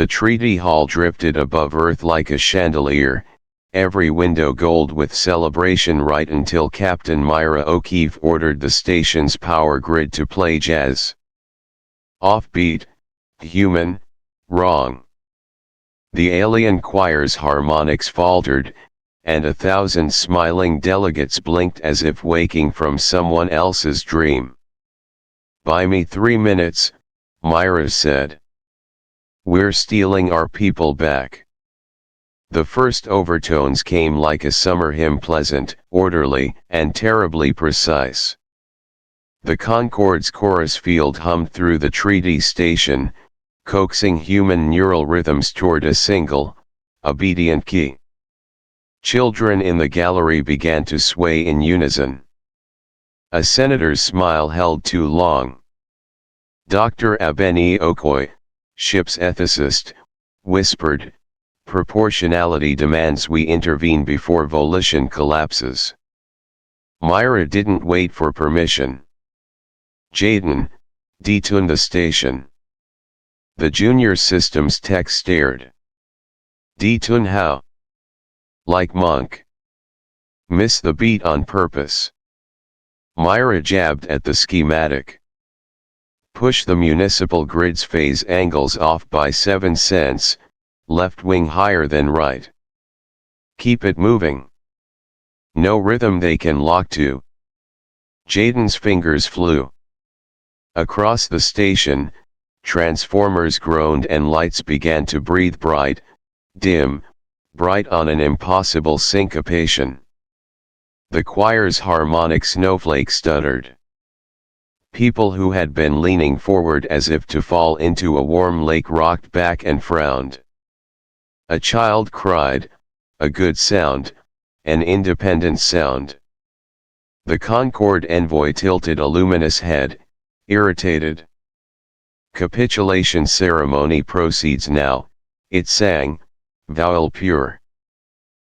The treaty hall drifted above Earth like a chandelier, every window gold with celebration right until Captain Myra O'Keefe ordered the station's power grid to play jazz. Offbeat, human, wrong. The alien choir's harmonics faltered, and 1,000 smiling delegates blinked as if waking from someone else's dream. "Buy me 3 minutes," Myra said. "We're stealing our people back." The first overtones came like a summer hymn, pleasant, orderly, and terribly precise. The Concorde's chorus field hummed through the treaty station, coaxing human neural rhythms toward a single, obedient key. Children in the gallery began to sway in unison. A senator's smile held too long. Dr. Abeni Okoye, ship's ethicist, whispered, "Proportionality demands we intervene before volition collapses." Myra didn't wait for permission. "Jaden, detune the station." The junior systems tech stared. "Detune how?" "Like Monk. Miss the beat on purpose." Myra jabbed at the schematic. "Push the municipal grid's phase angles off by 7 cents, left wing higher than right. Keep it moving. No rhythm they can lock to." Jaden's fingers flew. Across the station, transformers groaned and lights began to breathe bright, dim, bright on an impossible syncopation. The choir's harmonic snowflake stuttered. People who had been leaning forward as if to fall into a warm lake rocked back and frowned. A child cried, "A good sound, an independent sound." The Concorde envoy tilted a luminous head, irritated. "Capitulation ceremony proceeds now," it sang, vowel pure.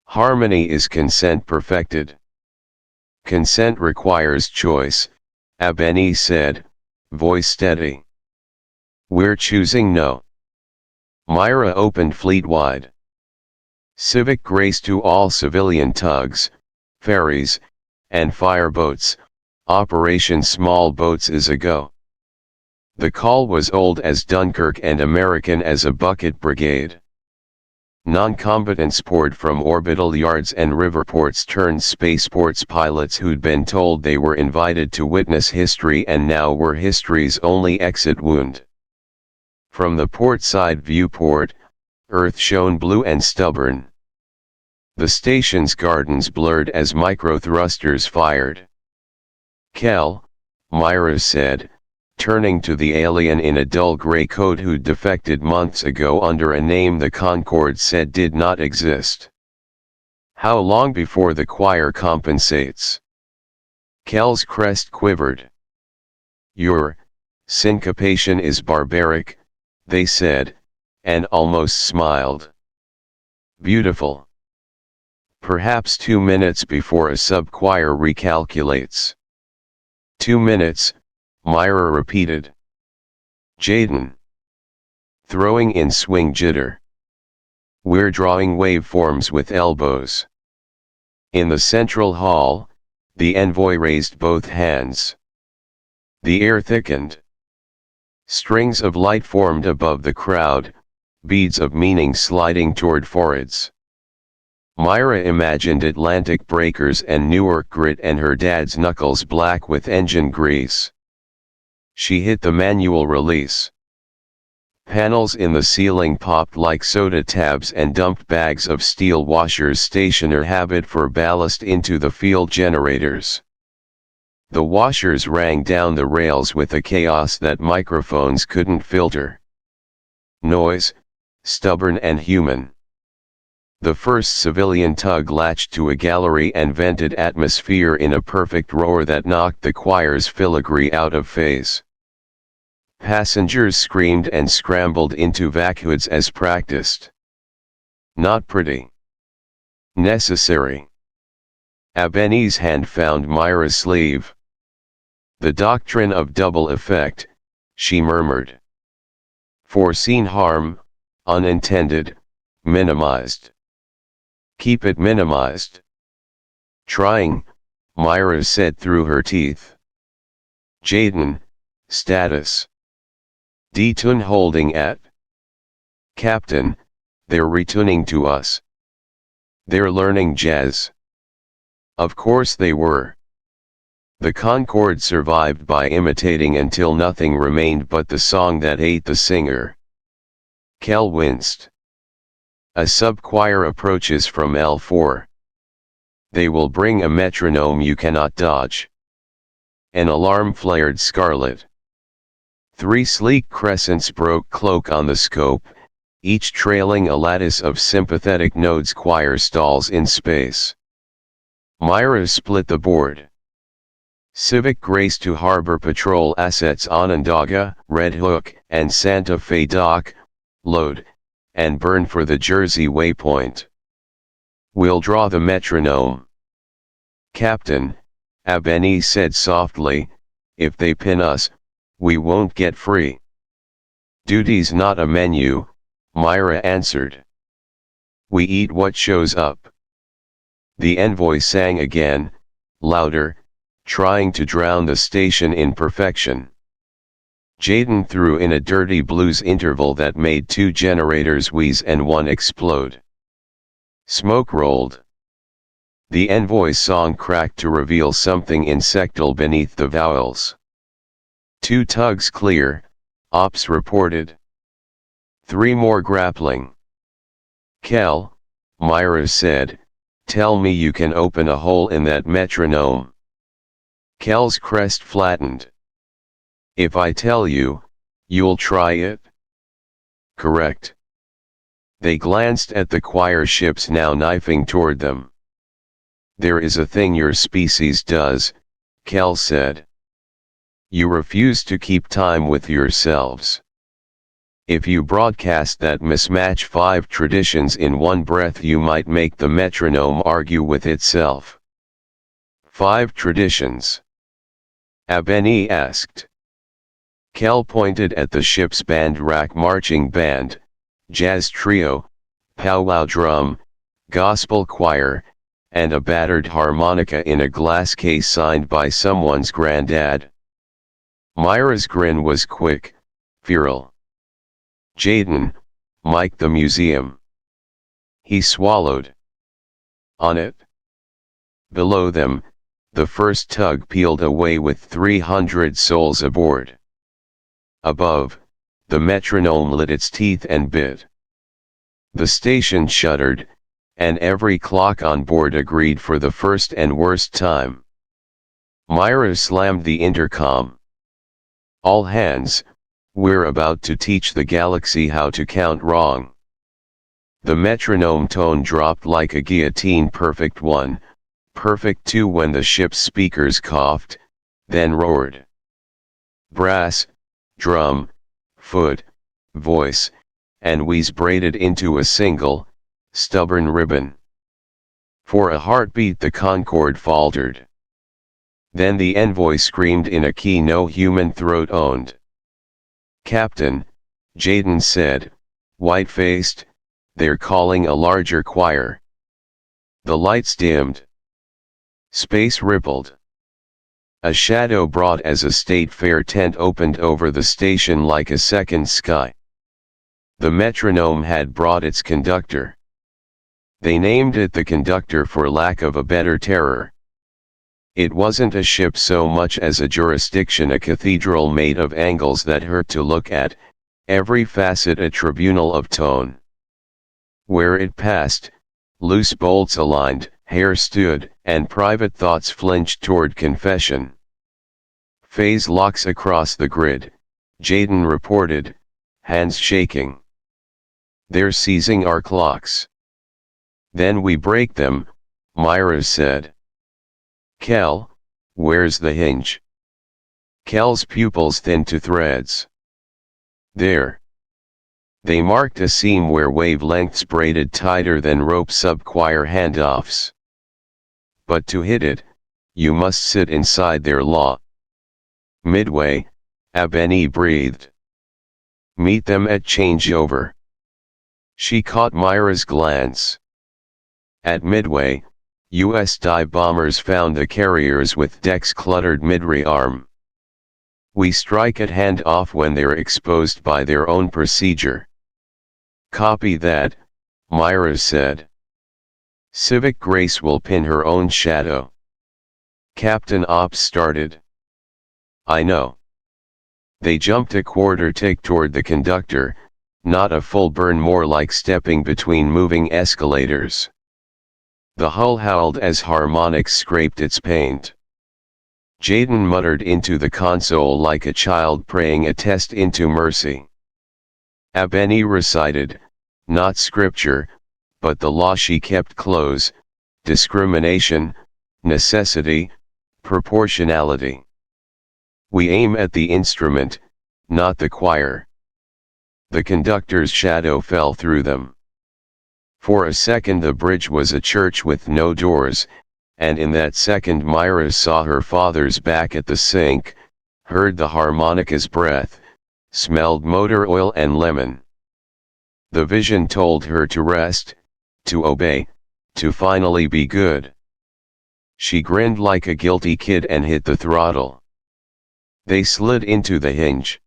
"Harmony is consent perfected." "Consent requires choice," Abeni said, voice steady. "We're choosing no." Myra opened fleet-wide. Civic grace to all civilian tugs, ferries, and fireboats, Operation Small Boats is a go. The call was old as Dunkirk and American as a bucket brigade. Non-combatants poured from orbital yards and riverports turned spaceports pilots who'd been told they were invited to witness history and now were history's only exit wound. From the port-side viewport, Earth shone blue and stubborn. The station's gardens blurred as micro-thrusters fired. "Kel," Myra said, turning to the alien in a dull gray coat who'd defected months ago under a name the Concorde said did not exist. "How long before the choir compensates?" Kel's crest quivered. "Your syncopation is barbaric," they said, and almost smiled. "Beautiful. Perhaps 2 minutes before a sub-choir recalculates." 2 minutes, Myra repeated. "Jaden. Throwing in swing jitter. We're drawing waveforms with elbows." In the central hall, the envoy raised both hands. The air thickened. Strings of light formed above the crowd, beads of meaning sliding toward foreheads. Myra imagined Atlantic breakers and Newark grit and her dad's knuckles black with engine grease. She hit the manual release. Panels in the ceiling popped like soda tabs and dumped bags of steel washers stationer habit for ballast into the field generators. The washers rang down the rails with a chaos that microphones couldn't filter. Noise, stubborn and human. The first civilian tug latched to a gallery and vented atmosphere in a perfect roar that knocked the choir's filigree out of phase. Passengers screamed and scrambled into vachoods as practiced. Not pretty. Necessary. Abeni's hand found Myra's sleeve. "The doctrine of double effect," she murmured. "Foreseen harm, unintended, minimized. Keep it minimized. Trying, Myra said through her teeth. Jaden, status. Detun holding at. Captain, they're retuning to us. They're learning jazz. Of course they were. The Concorde survived by imitating until nothing remained but the song that ate the singer. Kel winced. A sub-choir approaches from L4. They will bring a metronome you cannot dodge. An alarm flared scarlet. 3 sleek crescents broke cloak on the scope, each trailing a lattice of sympathetic nodes choir stalls in space. Myra split the board. Civic Grace to Harbor Patrol Assets Onondaga, Red Hook, and Santa Fe Dock, load, and burn for the Jersey waypoint. We'll draw the metronome. Captain, Abeni said softly, if they pin us, we won't get free. Duty's not a menu, Myra answered. We eat what shows up. The envoy sang again, louder, trying to drown the station in perfection. Jaden threw in a dirty blues interval that made 2 generators wheeze and 1 explode. Smoke rolled. The envoy's song cracked to reveal something insectal beneath the vowels. 2 tugs clear, Ops reported. 3 more grappling. Kel, Myra said, tell me you can open a hole in that metronome. Kel's crest flattened. If I tell you, you'll try it? Correct. They glanced at the choir ships now knifing toward them. There is a thing your species does, Kel said. You refuse to keep time with yourselves. If you broadcast that mismatch 5 traditions in one breath, you might make the metronome argue with itself. 5 traditions? Abeni asked. Kel pointed at the ship's band rack: marching band, jazz trio, powwow drum, gospel choir, and a battered harmonica in a glass case signed by someone's granddad. Myra's grin was quick, feral. Jaden, Mike the museum. He swallowed. On it? Below them, the first tug peeled away with 300 souls aboard. Above, the metronome lit its teeth and bit. The station shuddered, and every clock on board agreed for the first and worst time. Myra slammed the intercom. All hands, we're about to teach the galaxy how to count wrong. The metronome tone dropped like a guillotine: perfect 1, perfect 2 when the ship's speakers coughed, then roared. Brass, drum, foot, voice, and wheeze braided into a single, stubborn ribbon. For a heartbeat the Concorde faltered. Then the envoy screamed in a key no human throat owned. Captain, Jaden said, white-faced, they're calling a larger choir. The lights dimmed. Space rippled. A shadow broad as a state fair tent opened over the station like a second sky. The metronome had brought its conductor. They named it the conductor for lack of a better terror. It wasn't a ship so much as a jurisdiction, a cathedral made of angles that hurt to look at, every facet a tribunal of tone. Where it passed, loose bolts aligned, hair stood, and private thoughts flinched toward confession. Phase locks across the grid, Jaden reported, hands shaking. They're seizing our clocks. Then we break them, Myra said. Kel, where's the hinge? Kel's pupils thinned to threads. There. They marked a seam where wavelengths braided tighter than rope sub-choir handoffs. But to hit it, you must sit inside their law. Midway, Abeni breathed. Meet them at changeover. She caught Myra's glance. At midway, U.S. dive bombers found the carriers with decks cluttered mid-rearm. We strike at hand-off when they're exposed by their own procedure. Copy that, Myra said. Civic Grace will pin her own shadow. Captain Ops started. I know. They jumped a quarter tick toward the conductor, not a full burn, more like stepping between moving escalators. The hull howled as harmonics scraped its paint. Jaden muttered into the console like a child praying a test into mercy. Abeni recited, not scripture, but the law she kept close: discrimination, necessity, proportionality. We aim at the instrument, not the choir. The conductor's shadow fell through them. For a second the bridge was a church with no doors, and in that second Myra saw her father's back at the sink, heard the harmonica's breath, smelled motor oil and lemon. The vision told her to rest, to obey, to finally be good. She grinned like a guilty kid and hit the throttle. They slid into the hinge.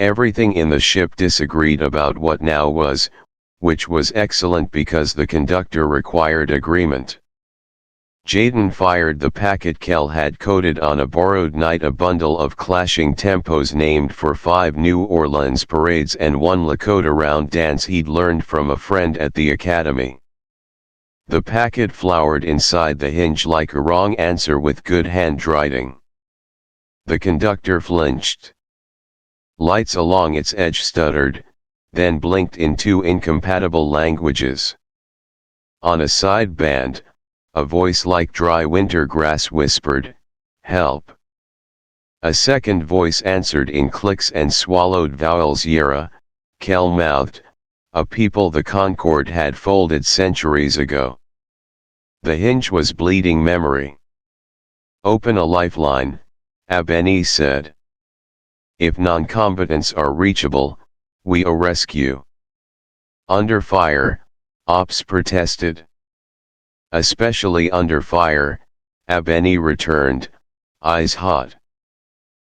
Everything in the ship disagreed about what now was, which was excellent because the conductor required agreement. Jaden fired the packet Kel had coded on a borrowed night, a bundle of clashing tempos named for 5 New Orleans parades and 1 Lakota round dance he'd learned from a friend at the academy. The packet flowered inside the hinge like a wrong answer with good handwriting. The conductor flinched. Lights along its edge stuttered, then blinked in 2 incompatible languages. On a sideband, a voice like dry winter grass whispered, "Help." A second voice answered in clicks and swallowed vowels. Yera, Kel mouthed, a people the Concorde had folded centuries ago. The hinge was bleeding memory. Open a lifeline, Abeni said. If non-combatants are reachable, we'll rescue. Under fire, Ops protested. Especially under fire, Abeni returned, eyes hot.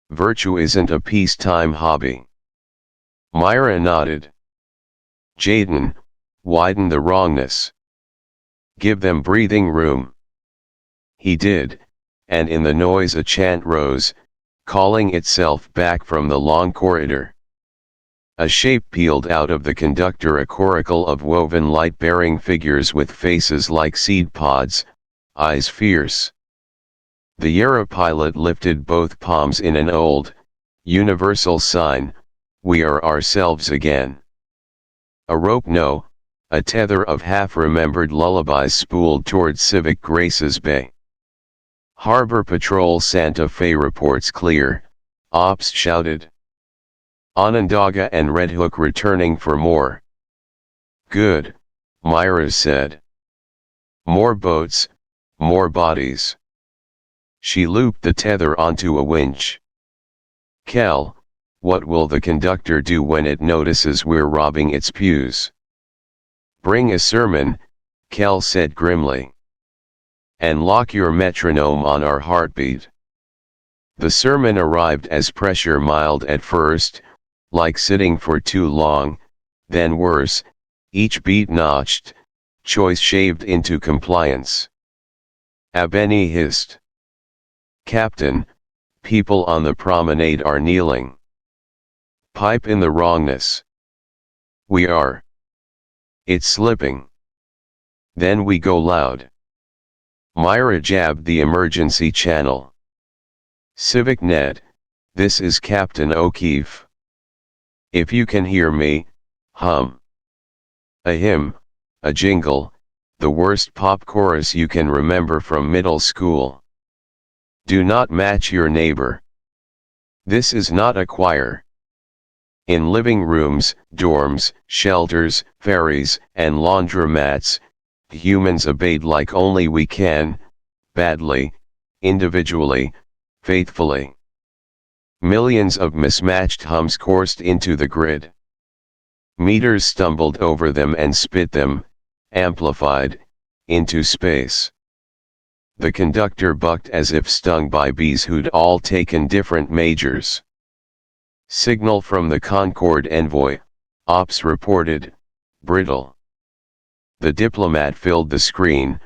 Virtue isn't a peacetime hobby. Myra nodded. Jaden, widen the wrongness. Give them breathing room. He did, and in the noise a chant rose, calling itself back from the long corridor. A shape peeled out of the conductor, a coracle of woven light-bearing figures with faces like seed pods, eyes fierce. The Yera pilot lifted both palms in an old, universal sign, we are ourselves again. A rope, no, a tether of half-remembered lullabies spooled toward Civic Grace's bay. Harbor Patrol Santa Fe reports clear, Ops shouted. Onondaga and Red Hook returning for more. Good, Myra said. More boats, more bodies. She looped the tether onto a winch. Kel, what will the conductor do when it notices we're robbing its pews? Bring a sermon, Kel said grimly. And lock your metronome on our heartbeat. The sermon arrived as pressure mild at first, like sitting for too long, then worse, each beat notched, choice shaved into compliance. Abeni hissed. Captain, people on the promenade are kneeling. Pipe in the wrongness. We are. It's slipping. Then we go loud. Myra jabbed the emergency channel. Civic Net, this is Captain O'Keefe. If you can hear me, hum. A hymn, a jingle, the worst pop chorus you can remember from middle school. Do not match your neighbor. This is not a choir. In living rooms, dorms, shelters, ferries, and laundromats, humans obeyed like only we can, badly, individually, faithfully. Millions of mismatched hums coursed into the grid. Meters stumbled over them and spit them, amplified, into space. The conductor bucked as if stung by bees who'd all taken different majors. Signal from the Concorde envoy, Ops reported, brittle. The diplomat filled the screen,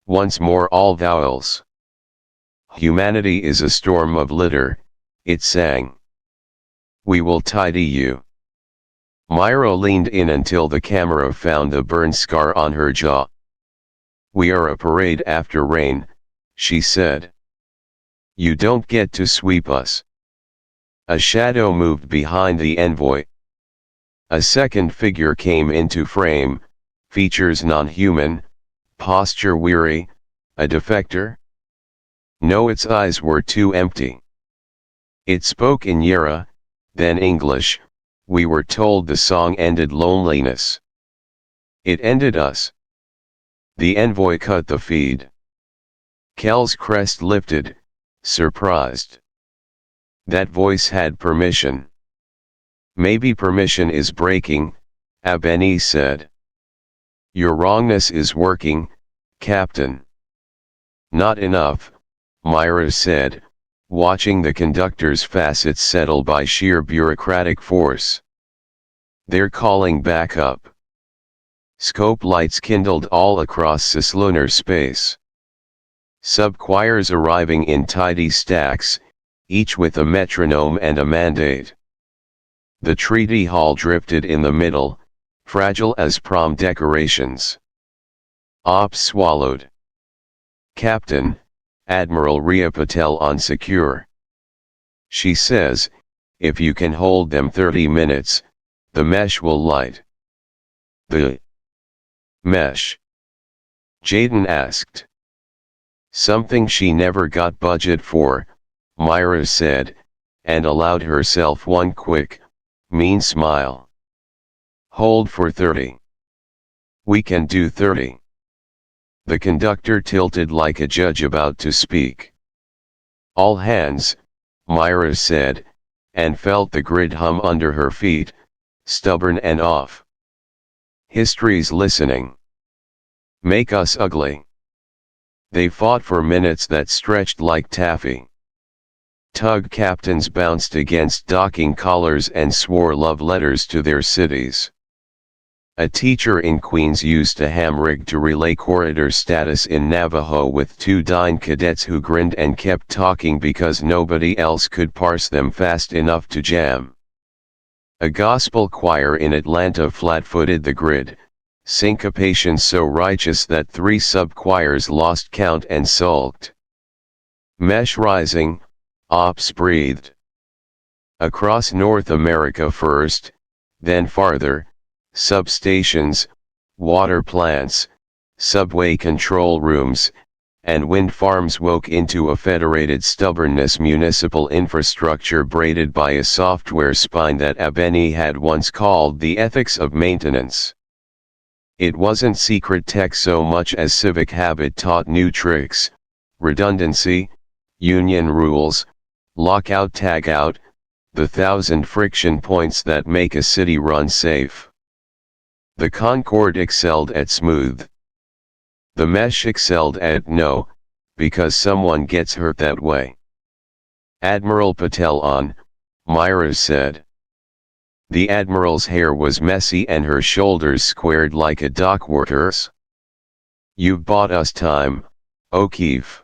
once more all vowels. Humanity is a storm of litter, it sang. We will tidy you. Myra leaned in until the camera found the burn scar on her jaw. We are a parade after rain, she said. You don't get to sweep us. A shadow moved behind the envoy. A second figure came into frame, features non-human, posture weary, a defector? No, its eyes were too empty. It spoke in Yera, then English. We were told the song ended loneliness. It ended us. The envoy cut the feed. Kel's crest lifted, surprised. That voice had permission. Maybe permission is breaking, Abeni said. Your wrongness is working, Captain. Not enough, Myra said, watching the conductor's facets settle by sheer bureaucratic force. They're calling back up. Scope lights kindled all across cislunar space. Sub-choirs arriving in tidy stacks, each with a metronome and a mandate. The treaty hall drifted in the middle, fragile as prom decorations. Ops swallowed. Captain, Admiral Ria Patel on secure. She says, if you can hold them 30 minutes, the mesh will light. The mesh? Jaden asked. Something she never got budget for, Myra said, and allowed herself one quick, mean smile. Hold for 30. We can do 30. The conductor tilted like a judge about to speak. All hands, Myra said, and felt the grid hum under her feet, stubborn and off. History's listening. Make us ugly. They fought for minutes that stretched like taffy. Tug captains bounced against docking collars and swore love letters to their cities. A teacher in Queens used a ham rig to relay corridor status in Navajo with two dying cadets who grinned and kept talking because nobody else could parse them fast enough to jam. A gospel choir in Atlanta flat-footed the grid, syncopation so righteous that 3 sub-choirs lost count and sulked. Mesh rising, Ops breathed. Across North America first, then farther, substations, water plants, subway control rooms, and wind farms woke into a federated stubbornness, municipal infrastructure braided by a software spine that Abeni had once called the ethics of maintenance. It wasn't secret tech so much as civic habit taught new tricks, redundancy, union rules, lockout tagout, the 1,000 friction points that make a city run safe. The Concorde excelled at smooth. The mesh excelled at no, because someone gets hurt that way. Admiral Patel on, Myra said. The Admiral's hair was messy and her shoulders squared like a dockworker's. You've bought us time, O'Keefe.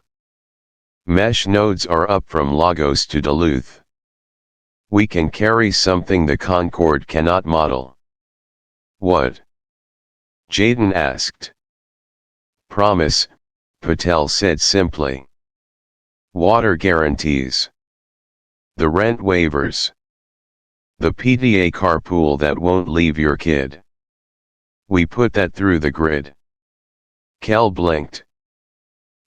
Mesh nodes are up from Lagos to Duluth. We can carry something the Concorde cannot model. What? Jaden asked. Promise, Patel said simply. Water guarantees. The rent waivers. The PTA carpool that won't leave your kid. We put that through the grid. Kel blinked.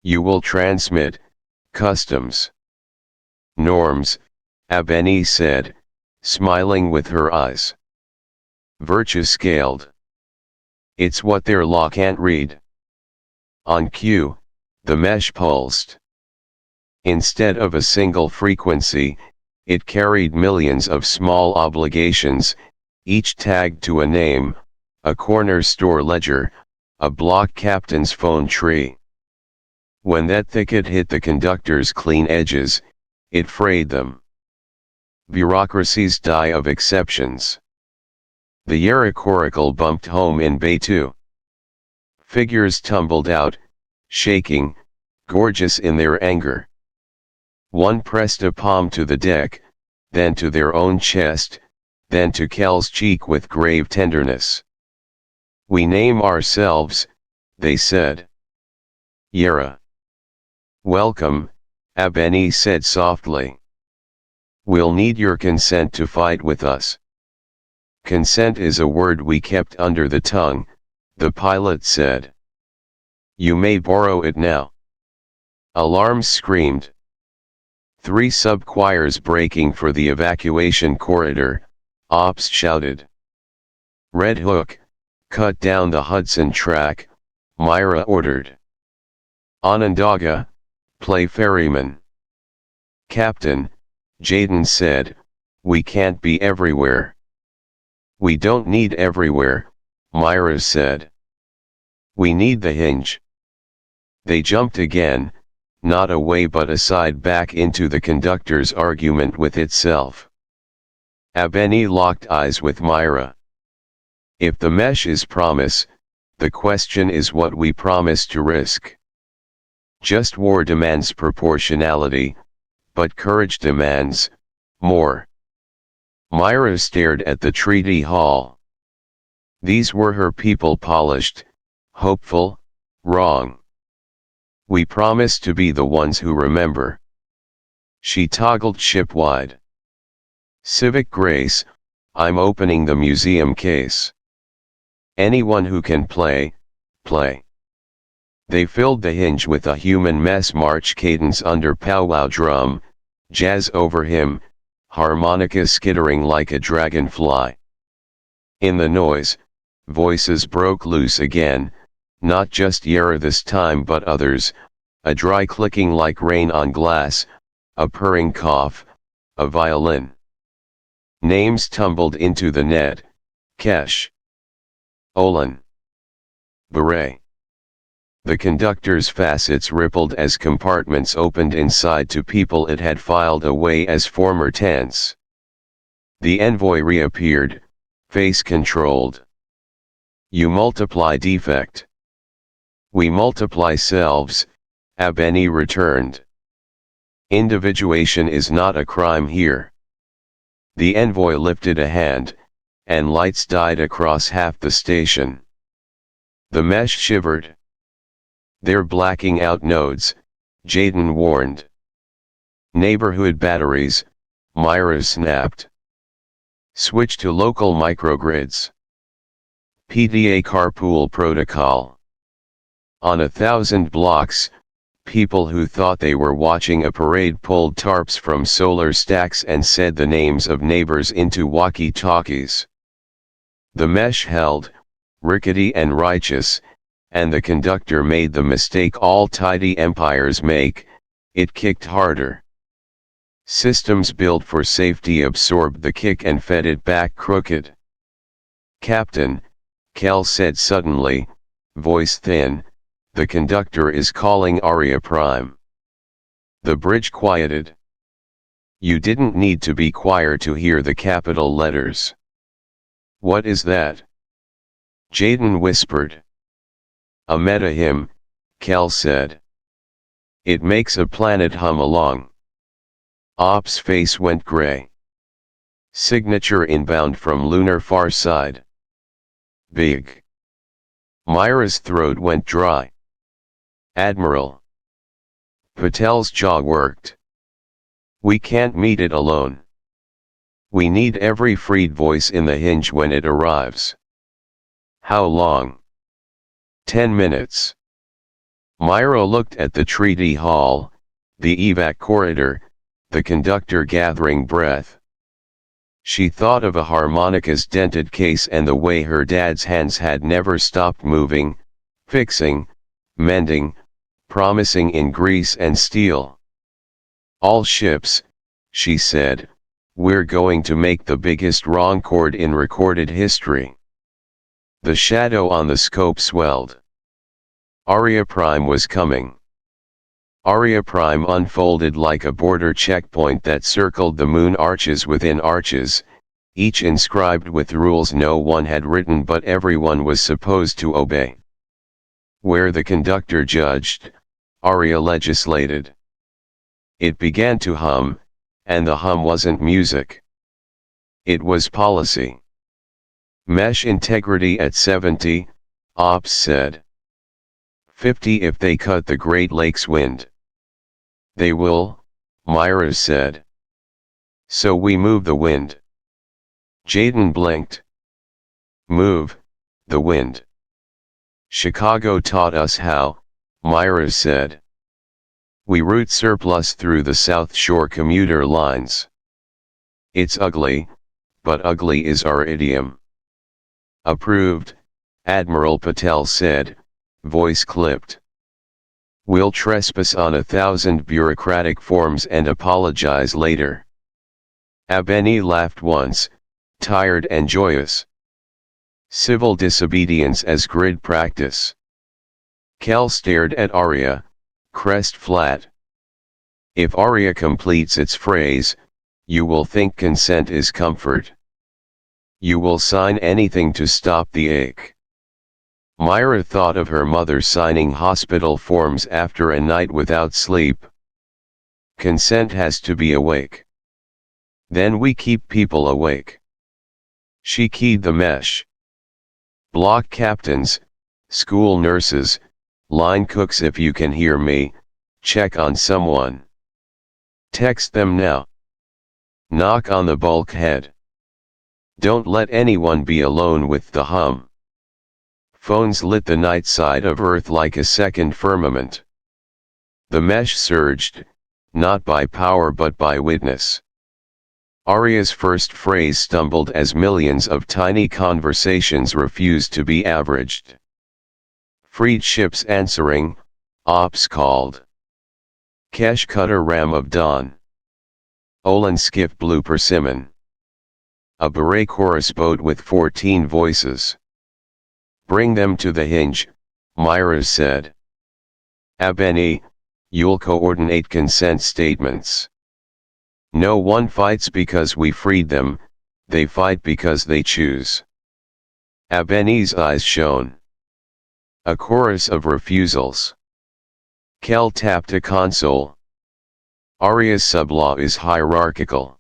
You will transmit, customs. Norms, Abeni said, smiling with her eyes. Virtue scaled. It's what their law can't read. On cue, the mesh pulsed. Instead of a single frequency, it carried millions of small obligations, each tagged to a name, a corner store ledger, a block captain's phone tree. When that thicket hit the conductor's clean edges, it frayed them. Bureaucracies die of exceptions. The Yarra coracle bumped home in Bay 2. Figures tumbled out, shaking, gorgeous in their anger. One pressed a palm to the deck, then to their own chest, then to Cal's cheek with grave tenderness. "We name ourselves," they said. "Yarra." "Welcome," Abeni said softly. "We'll need your consent to fight with us." "Consent is a word we kept under the tongue," the pilot said. "You may borrow it now." Alarms screamed. 3 sub-choirs breaking for the evacuation corridor, Ops shouted. "Red Hook, cut down the Hudson track," Myra ordered. "Onondaga, play ferryman." "Captain," Jaden said, "we can't be everywhere." "We don't need everywhere," Myra said. "We need the hinge." They jumped again, not away but aside back into the conductor's argument with itself. Abeni locked eyes with Myra. "If the mesh is promise, the question is what we promise to risk. Just war demands proportionality, but courage demands more." Myra stared at the treaty hall. These were her people, polished, hopeful, wrong. "We promise to be the ones who remember." She toggled ship-wide. "Civic Grace, I'm opening the museum case. Anyone who can play, play." They filled the hinge with a human mess march cadence under powwow drum, jazz over him, harmonica skittering like a dragonfly. In the noise, voices broke loose again, not just Yarra this time but others, a dry clicking like rain on glass, a purring cough, a violin. Names tumbled into the net: Kesh, Olin, Beret. The conductor's facets rippled as compartments opened inside to people it had filed away as former tense. The envoy reappeared, face controlled. "You multiply defect." "We multiply selves," Abeni returned. "Individuation is not a crime here." The envoy lifted a hand, and lights died across half the station. The mesh shivered. "They're blacking out nodes," Jaden warned. "Neighborhood batteries," Myra snapped. "Switch to local microgrids." PDA carpool protocol. On 1,000 blocks, people who thought they were watching a parade pulled tarps from solar stacks and said the names of neighbors into walkie-talkies. The mesh held, rickety and righteous, and the conductor made the mistake all tidy empires make: it kicked harder. Systems built for safety absorbed the kick and fed it back crooked. "Captain," Cal said suddenly, voice thin, "the conductor is calling Aria Prime." The bridge quieted. You didn't need to be choir to hear the capital letters. "What is that?" Jaden whispered. "A meta hymn," Cal said. "It makes a planet hum along." Op's face went gray. "Signature inbound from lunar far side." "Big." Myra's throat went dry. "Admiral." Patel's jaw worked. "We can't meet it alone. We need every freed voice in the hinge when it arrives." "How long?" 10 minutes. Myra looked at the treaty hall, the evac corridor, the conductor gathering breath. She thought of a harmonica's dented case and the way her dad's hands had never stopped moving, fixing, mending, promising in grease and steel. "All ships," she said, We're going to make the biggest wrong chord in recorded history. The shadow on the scope swelled. Aria Prime was coming. Aria Prime unfolded like a border checkpoint that circled the moon arches within arches, each inscribed with rules no one had written but everyone was supposed to obey. Where the conductor judged, Aria legislated. It began to hum, and the hum wasn't music. It was policy. Mesh integrity at 70, Ops said. 50 if they cut the Great Lakes wind. They will, Myra said. So we move the wind. Jaden blinked. Move, the wind. Chicago taught us how, Myra said. We route surplus through the South Shore commuter lines. It's ugly, but ugly is our idiom. Approved, Admiral Patel said, voice clipped. We'll trespass on 1,000 bureaucratic forms and apologize later. Abeni laughed once, tired and joyous. Civil disobedience as grid practice. Cal stared at Aria, crest flat. If Aria completes its phrase, you will think consent is comfort. You will sign anything to stop the ache. Myra thought of her mother signing hospital forms after a night without sleep. Consent has to be awake. Then we keep people awake. She keyed the mesh. Block captains, school nurses, line cooks if you can hear me, check on someone. Text them now. Knock on the bulkhead. Don't let anyone be alone with the hum. Phones lit the night side of Earth like a second firmament. The mesh surged, not by power but by witness. Aria's first phrase stumbled as millions of tiny conversations refused to be averaged. Freed ships answering, Ops called. Kesh Cutter Ram of Dawn. Olan Skiff Blue Persimmon. A beret chorus boat with 14 voices. Bring them to the hinge, Myra said. Abeni, you'll coordinate consent statements. No one fights because we freed them, they fight because they choose. Abeni's eyes shone. A chorus of refusals. Kel tapped a console. Aria's sublaw is hierarchical.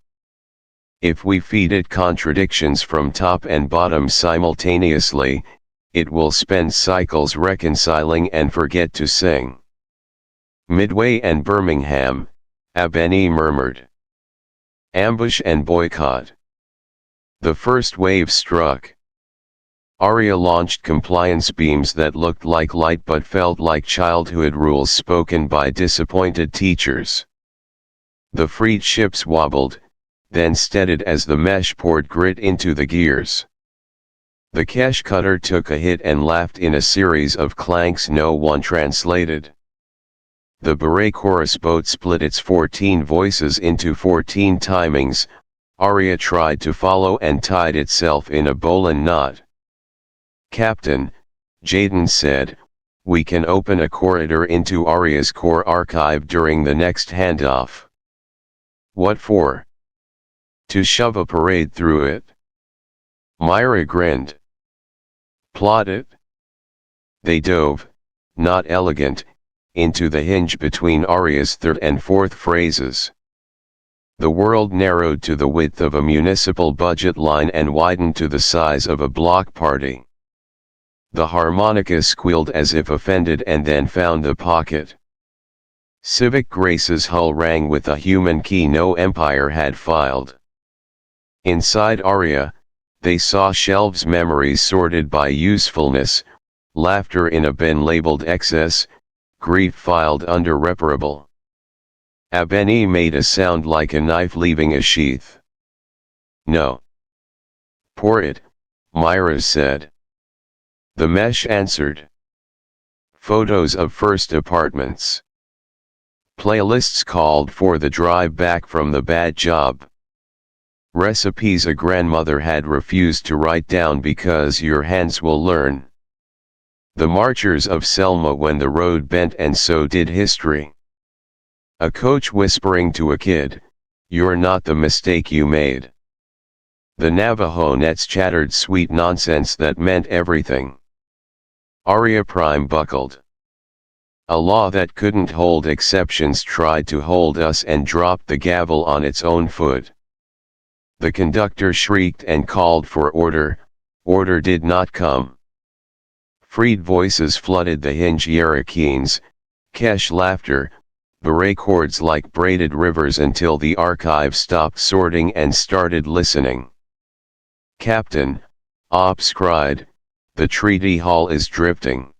If we feed it contradictions from top and bottom simultaneously, it will spend cycles reconciling and forget to sing. Midway and Birmingham, Abeni murmured. Ambush and boycott. The first wave struck. Aria launched compliance beams that looked like light but felt like childhood rules spoken by disappointed teachers. The freed ships wobbled, then steadied as the mesh poured grit into the gears. The Kesh Cutter took a hit and laughed in a series of clanks no one translated. The beret chorus boat split its 14 voices into 14 timings. Aria tried to follow and tied itself in a bowline knot. Captain, Jaden said, we can open a corridor into Aria's core archive during the next handoff. What for? To shove a parade through it. Myra grinned. Plot it? They dove, not elegant, into the hinge between Aria's third and fourth phrases. The world narrowed to the width of a municipal budget line and widened to the size of a block party. The harmonica squealed as if offended and then found the pocket. Civic Grace's hull rang with a human key no empire had filed. Inside Aria, they saw shelves memories sorted by usefulness, laughter in a bin labeled excess, grief filed under reparable. Abeni made a sound like a knife leaving a sheath. No. Pour it, Myra said. The mesh answered. Photos of first apartments. Playlists called for the drive back from the bad job. Recipes a grandmother had refused to write down because your hands will learn. The marchers of Selma when the road bent, and so did history. A coach whispering to a kid, "You're not the mistake you made." The Navajo nets chattered sweet nonsense that meant everything. Aria Prime buckled. A law that couldn't hold exceptions tried to hold us and dropped the gavel on its own foot. The conductor shrieked and called for order. Order did not come. Freed voices flooded the hinge Yerikines, Kesh laughter, beret chords like braided rivers until the archive stopped sorting and started listening. "Captain," Ops cried, "the treaty hall is drifting.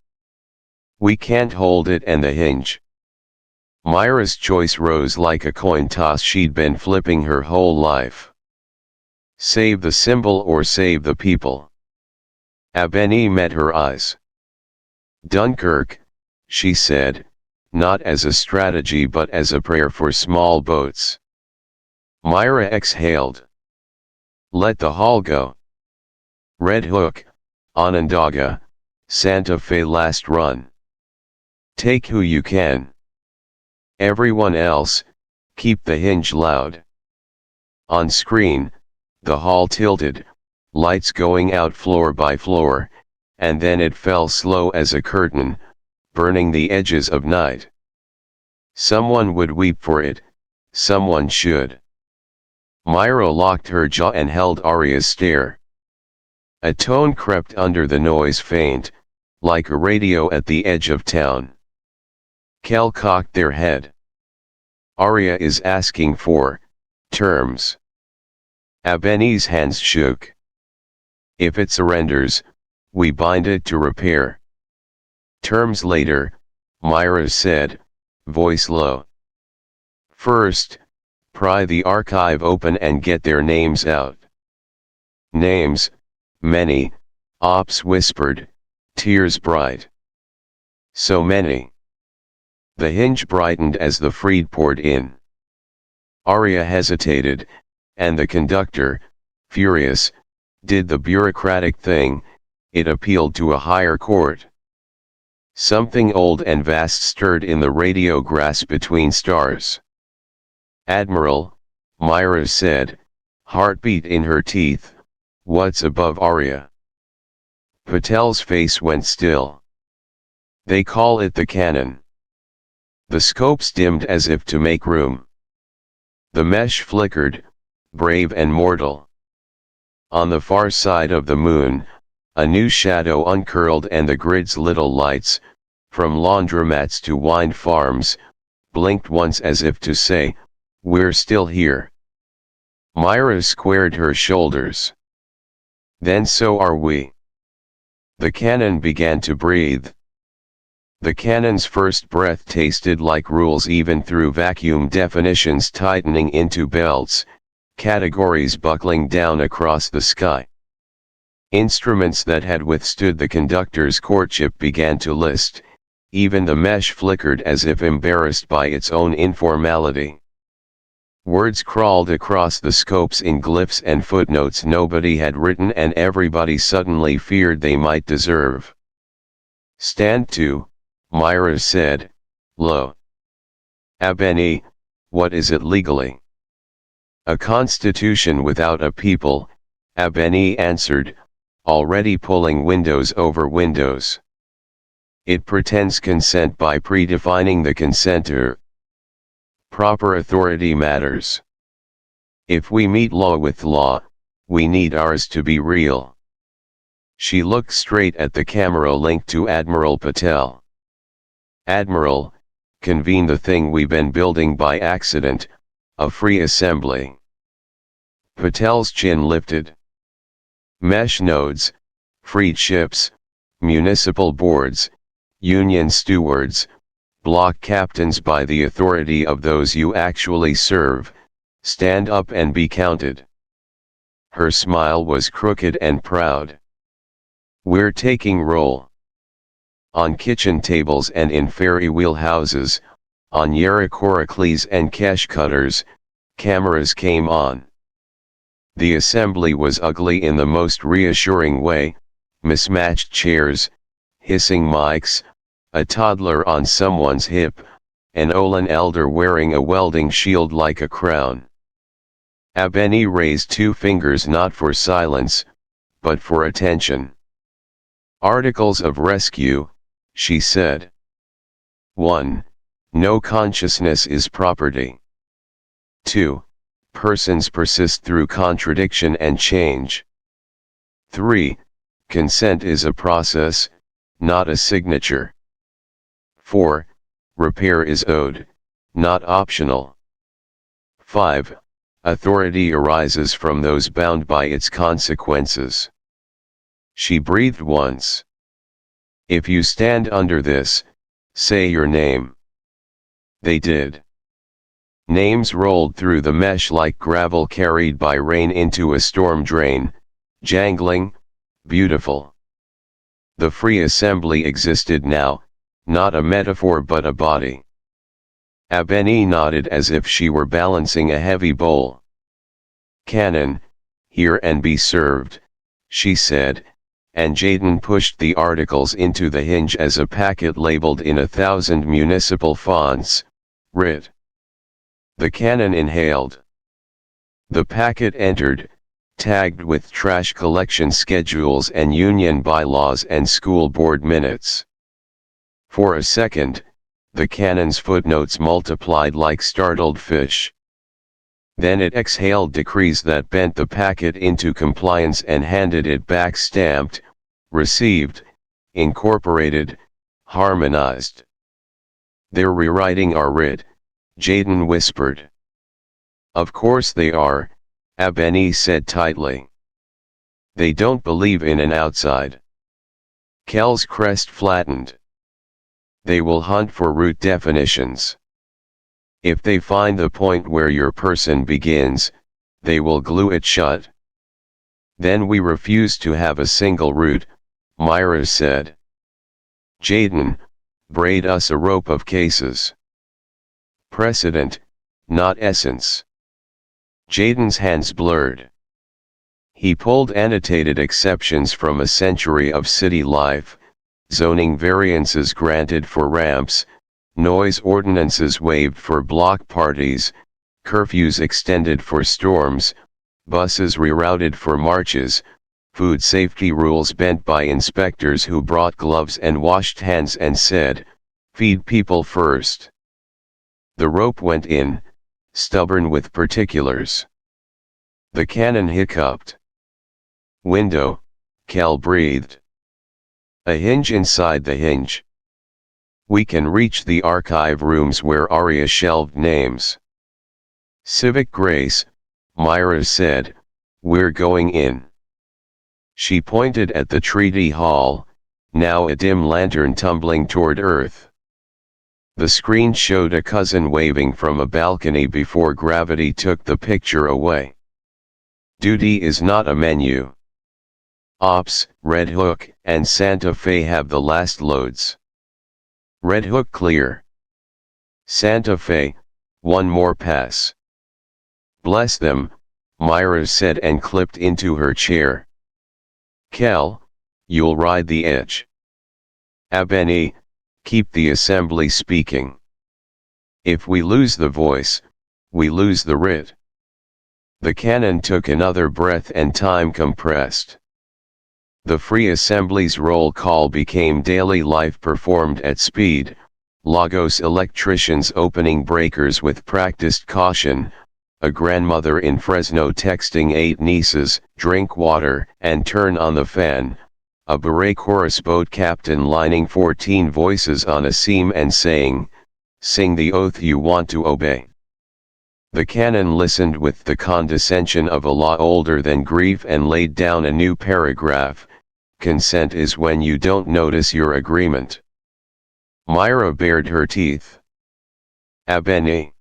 We can't hold it," and the hinge. Myra's choice rose like a coin toss she'd been flipping her whole life. Save the symbol or save the people. Abeni met her eyes. "Dunkirk," she said, "not as a strategy but as a prayer for small boats." Myra exhaled. "Let the hall go. Red Hook, Onondaga, Santa Fe last run. Take who you can. Everyone else, keep the hinge loud." On screen, the hall tilted, lights going out floor by floor, and then it fell slow as a curtain, burning the edges of night. Someone would weep for it, someone should. Myra locked her jaw and held Arya's stare. A tone crept under the noise, faint, like a radio at the edge of town. Kel cocked their head. "Arya is asking for terms." Abeni's hands shook. "If it surrenders, we bind it to repair." "Terms later," Myra said, voice low. "First, pry the archive open and get their names out." "Names, many," Ops whispered, tears bright. "So many." The hinge brightened as the freed poured in. Arya hesitated, and the conductor, furious, did the bureaucratic thing. It appealed to a higher court. Something old and vast stirred in the radio grass between stars. "Admiral," Myra said, heartbeat in her teeth, "what's above Arya?" Patel's face went still. "They call it the cannon." The scopes dimmed as if to make room. The mesh flickered, brave and mortal. On the far side of the moon, a new shadow uncurled, and the grid's little lights, from laundromats to wind farms, blinked once as if to say, "We're still here." Myra squared her shoulders. "Then so are we." The cannon began to breathe. The cannon's first breath tasted like rules, even through vacuum definitions tightening into belts, categories buckling down across the sky. Instruments that had withstood the conductor's courtship began to list, even the mesh flickered as if embarrassed by its own informality. Words crawled across the scopes in glyphs and footnotes nobody had written and everybody suddenly feared they might deserve. "Stand to," Myra said, low. "Abeni, what is it legally?" "A constitution without a people," Abeni answered, already pulling windows over windows. "It pretends consent by predefining the consenter. Proper authority matters. If we meet law with law, we need ours to be real." She looked straight at the camera linked to Admiral Patel. "Admiral, convene the thing we've been building by accident, a free assembly." Patel's chin lifted. "Mesh nodes, freed ships, municipal boards, union stewards, block captains by the authority of those you actually serve, stand up and be counted." Her smile was crooked and proud. "We're taking roll. On kitchen tables and in ferry wheelhouses, on Yerakoracles and cash cutters, cameras came on. The assembly was ugly in the most reassuring way: mismatched chairs, hissing mics, a toddler on someone's hip, an Olan elder wearing a welding shield like a crown. Abeni raised two fingers, not for silence, but for attention. "Articles of rescue," she said. 1. No consciousness is property. 2. Persons persist through contradiction and change. 3. Consent is a process, not a signature. 4. Repair is owed, not optional. 5. Authority arises from those bound by its consequences. She breathed once. "If you stand under this, say your name." They did. Names rolled through the mesh like gravel carried by rain into a storm drain, jangling, beautiful. The free assembly existed now, not a metaphor but a body. Abeni nodded as if she were balancing a heavy bowl. "Cannon, hear and be served," she said, and Jaden pushed the articles into the hinge as a packet labeled in 1,000 municipal fonts, "Writ." The cannon inhaled. The packet entered, tagged with trash collection schedules and union bylaws and school board minutes. For a second, the cannon's footnotes multiplied like startled fish. Then it exhaled decrees that bent the packet into compliance and handed it back stamped, received, incorporated, harmonized. "They're rewriting our writ," Jaden whispered. "Of course they are," Abeni said tightly. "They don't believe in an outside." Kel's crest flattened. "They will hunt for root definitions. If they find the point where your person begins, they will glue it shut." "Then we refuse to have a single root," Myra said. "Jaden, braid us a rope of cases. Precedent, not essence." Jaden's hands blurred. He pulled annotated exceptions from a century of city life, zoning variances granted for ramps, noise ordinances waived for block parties, curfews extended for storms, buses rerouted for marches, food safety rules bent by inspectors who brought gloves and washed hands and said, "Feed people first." The rope went in, stubborn with particulars. The cannon hiccuped. "Window," Cal breathed. "A hinge inside the hinge. We can reach the archive rooms where Arya shelved names." "Civic Grace," Myra said, "we're going in." She pointed at the treaty hall, now a dim lantern tumbling toward Earth. The screen showed a cousin waving from a balcony before gravity took the picture away. "Duty is not a menu. Ops, Red Hook, and Santa Fe have the last loads. Red Hook clear. Santa Fe, one more pass." "Bless them," Myra said and clipped into her chair. "Kel, you'll ride the edge. Abeni, keep the assembly speaking. If we lose the voice, we lose the writ." The cannon took another breath and time compressed. The Free Assembly's roll call became daily life performed at speed, Lagos electricians opening breakers with practiced caution, a grandmother in Fresno texting 8 nieces, "Drink water and turn on the fan," a beret chorus boat captain lining 14 voices on a seam and saying, "Sing the oath you want to obey." The cannon listened with the condescension of a law older than grief and laid down a new paragraph: "Consent is when you don't notice your agreement." Myra bared her teeth. "Abeni."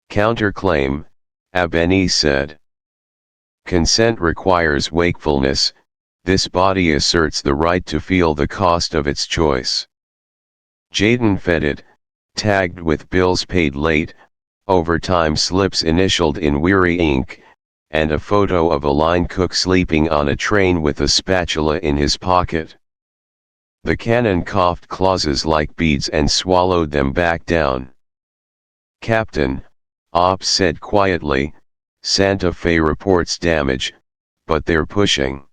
"Counterclaim," Abeni said. "Consent requires wakefulness. This body asserts the right to feel the cost of its choice." Jaden fed it, tagged with bills paid late, overtime slips initialed in weary ink, and a photo of a line cook sleeping on a train with a spatula in his pocket. The cannon coughed clauses like beads and swallowed them back down. "Captain," Ops said quietly, "Santa Fe reports damage, but they're pushing."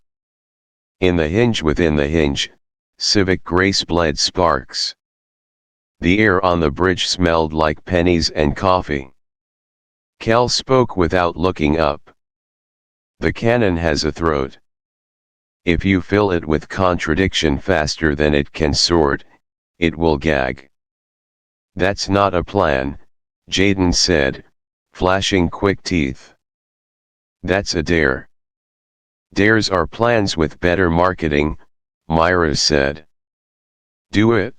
In the hinge within the hinge, Civic grace bled sparks. The air on the bridge smelled like pennies and coffee. Kel spoke without looking up. "The cannon has a throat. If you fill it with contradiction faster than it can sort, it will gag." "That's not a plan," Jaden said, flashing quick teeth. "That's a dare." "Dares are plans with better marketing," Myra said. "Do it."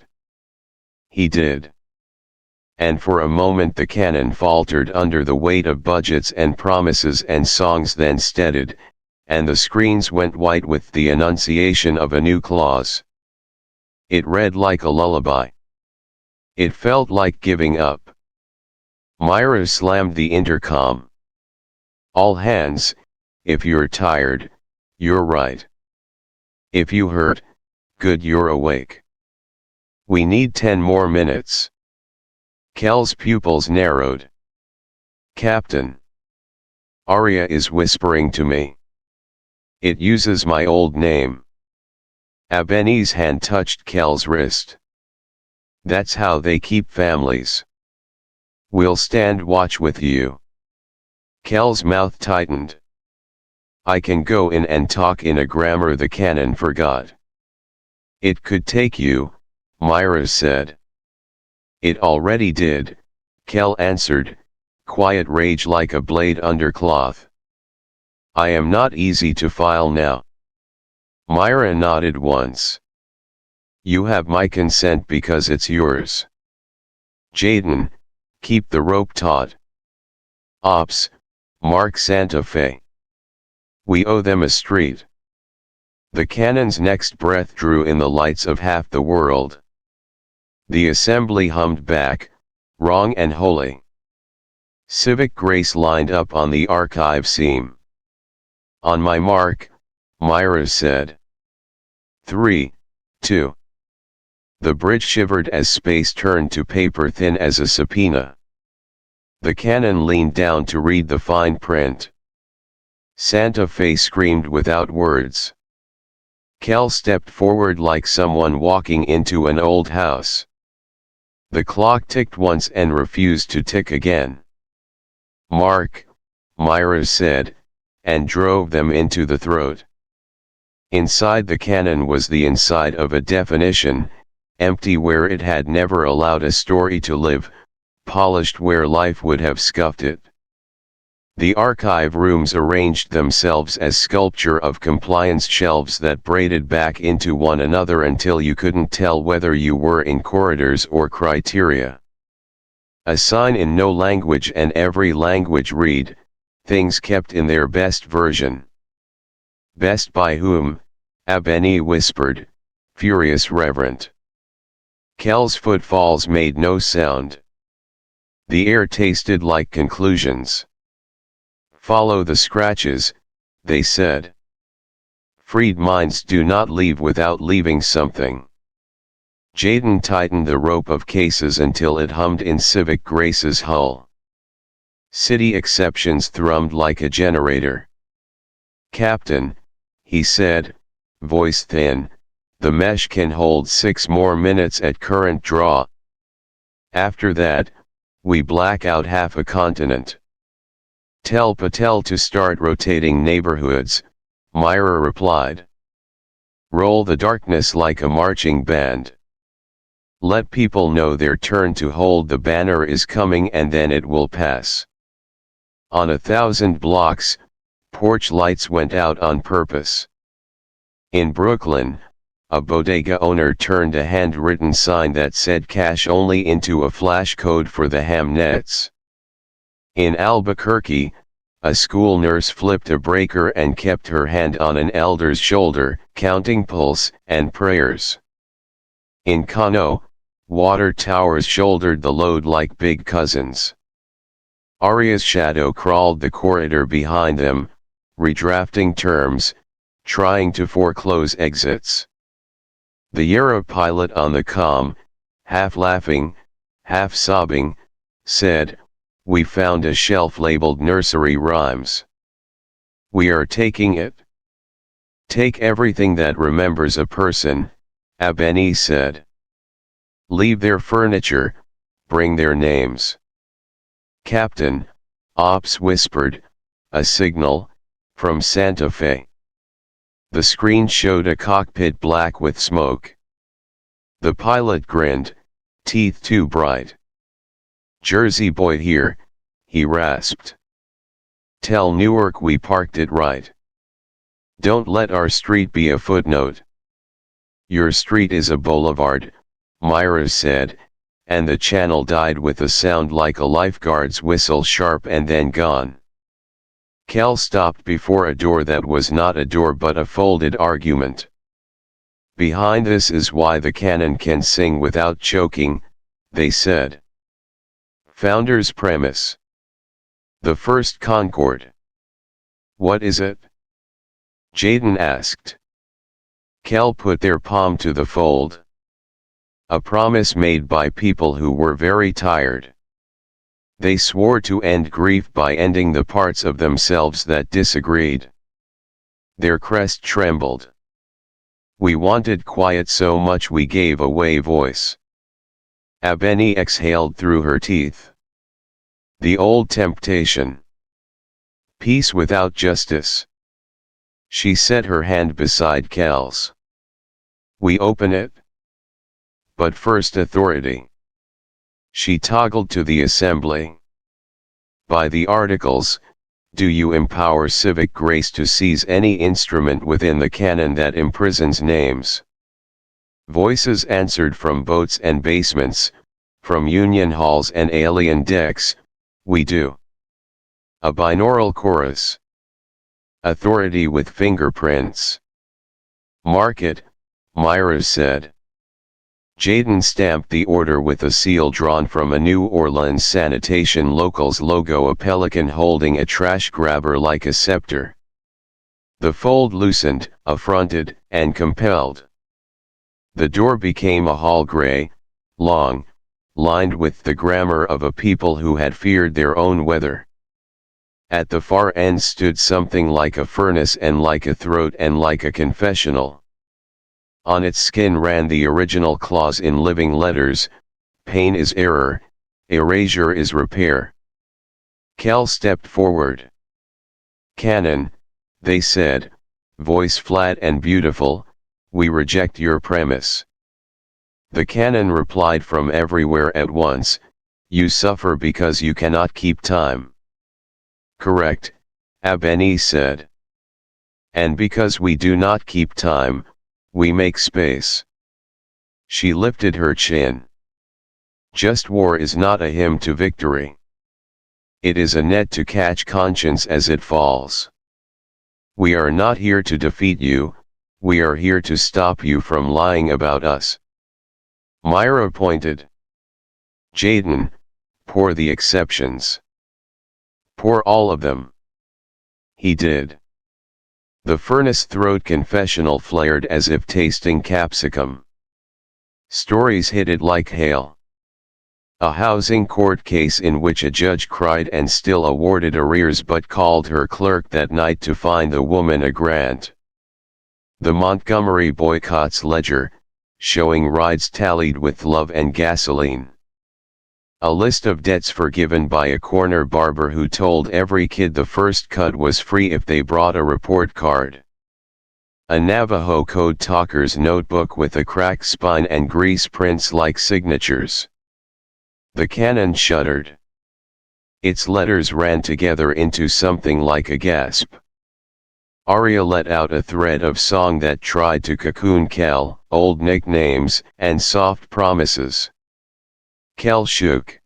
He did. And for a moment the cannon faltered under the weight of budgets and promises and songs, then steadied, and the screens went white with the enunciation of a new clause. It read like a lullaby. It felt like giving up. Myra slammed the intercom. "All hands, if you're tired, you're right. If you hurt, good, you're awake. We need 10 more minutes." Kel's pupils narrowed. "Captain. Arya is whispering to me. It uses my old name." Abeni's hand touched Kel's wrist. "That's how they keep families. We'll stand watch with you." Kel's mouth tightened. "I can go in and talk in a grammar the cannon forgot." "It could take you," Myra said. "It already did," Kel answered, quiet rage like a blade under cloth. "I am not easy to file now." Myra nodded once. "You have my consent because it's yours. Jaden, keep the rope taut. Ops, mark Santa Fe. We owe them a street." The cannon's next breath drew in the lights of half the world. The assembly hummed back, "Wrong and holy." Civic grace lined up on the archive seam. "On my mark," Myra said. 3, 2. The bridge shivered as space turned to paper thin as a subpoena. The cannon leaned down to read the fine print. Santa Fe screamed without words. Kel stepped forward like someone walking into an old house. The clock ticked once and refused to tick again. "Mark," Myra said, and drove them into the throat. Inside the cannon was the inside of a definition, empty where it had never allowed a story to live, polished where life would have scuffed it. The archive rooms arranged themselves as sculpture of compliance shelves that braided back into one another until you couldn't tell whether you were in corridors or criteria. A sign in no language and every language read, "Things kept in their best version." "Best by whom?" Abeni whispered, furious reverent. Kel's footfalls made no sound. The air tasted like conclusions. "Follow the scratches," they said. "Freed minds do not leave without leaving something." Jaden tightened the rope of cases until it hummed in Civic Grace's hull. City exceptions thrummed like a generator. "Captain," he said, voice thin, "the mesh can hold 6 more minutes at current draw. After that, we black out half a continent." "Tell Patel to start rotating neighborhoods," Myra replied. "Roll the darkness like a marching band. Let people know their turn to hold the banner is coming and then it will pass." On 1,000 blocks, porch lights went out on purpose. In Brooklyn, a bodega owner turned a handwritten sign that said cash only into a flash code for the ham nets. In Albuquerque, a school nurse flipped a breaker and kept her hand on an elder's shoulder, counting pulse and prayers. In Kano, water towers shouldered the load like big cousins. Arya's shadow crawled the corridor behind them, redrafting terms, trying to foreclose exits. The Yarrow pilot on the comm, half laughing, half sobbing, said, "We found a shelf labeled nursery rhymes. We are taking it." "Take everything that remembers a person," Abeni said. "Leave their furniture, bring their names." "Captain," Ops whispered, "a signal, from Santa Fe." The screen showed a cockpit black with smoke. The pilot grinned, teeth too bright. "Jersey boy here," he rasped. "Tell Newark we parked it right. Don't let our street be a footnote." "Your street is a boulevard," Myra said, and the channel died with a sound like a lifeguard's whistle, sharp and then gone. Cal stopped before a door that was not a door but a folded argument. "Behind this is why the cannon can sing without choking," they said. "Founder's premise. The first Concord." "What is it?" Jaden asked. Cal put their palm to the fold. "A promise made by people who were very tired. They swore to end grief by ending the parts of themselves that disagreed." Their crest trembled. "We wanted quiet so much we gave away voice." Abeni exhaled through her teeth. "The old temptation. Peace without justice." She set her hand beside Cal's. "We open it? But first authority." She toggled to the assembly. "By the articles, do you empower Civic Grace to seize any instrument within the canon that imprisons names?" Voices answered from boats and basements, from union halls and alien decks, "We do." A binaural chorus. "Authority with fingerprints." "Mark it," Myra said. Jaden stamped the order with a seal drawn from a New Orleans sanitation local's logo, a pelican holding a trash grabber like a scepter. The fold loosened, affronted, and compelled. The door became a hall, gray, long, lined with the grammar of a people who had feared their own weather. At the far end stood something like a furnace and like a throat and like a confessional. On its skin ran the original clause in living letters: "Pain is error, erasure is repair." Cal stepped forward. "Canon," they said, voice flat and beautiful, "we reject your premise." The canon replied from everywhere at once: "You suffer because you cannot keep time." "Correct," Abeni said. "And because we do not keep time, we make space." She lifted her chin. "Just war is not a hymn to victory. It is a net to catch conscience as it falls. We are not here to defeat you, we are here to stop you from lying about us." Myra pointed. "Jaden, pour the exceptions. Pour all of them." He did. The furnace throat confessional flared as if tasting capsicum. Stories hit it like hail. A housing court case in which a judge cried and still awarded arrears but called her clerk that night to find the woman a grant. The Montgomery boycotts ledger, showing rides tallied with love and gasoline. A list of debts forgiven by a corner barber who told every kid the first cut was free if they brought a report card. A Navajo code talker's notebook with a cracked spine and grease prints like signatures. The canon shuddered. Its letters ran together into something like a gasp. Arya let out a thread of song that tried to cocoon Cal, old nicknames, and soft promises. Cal shook.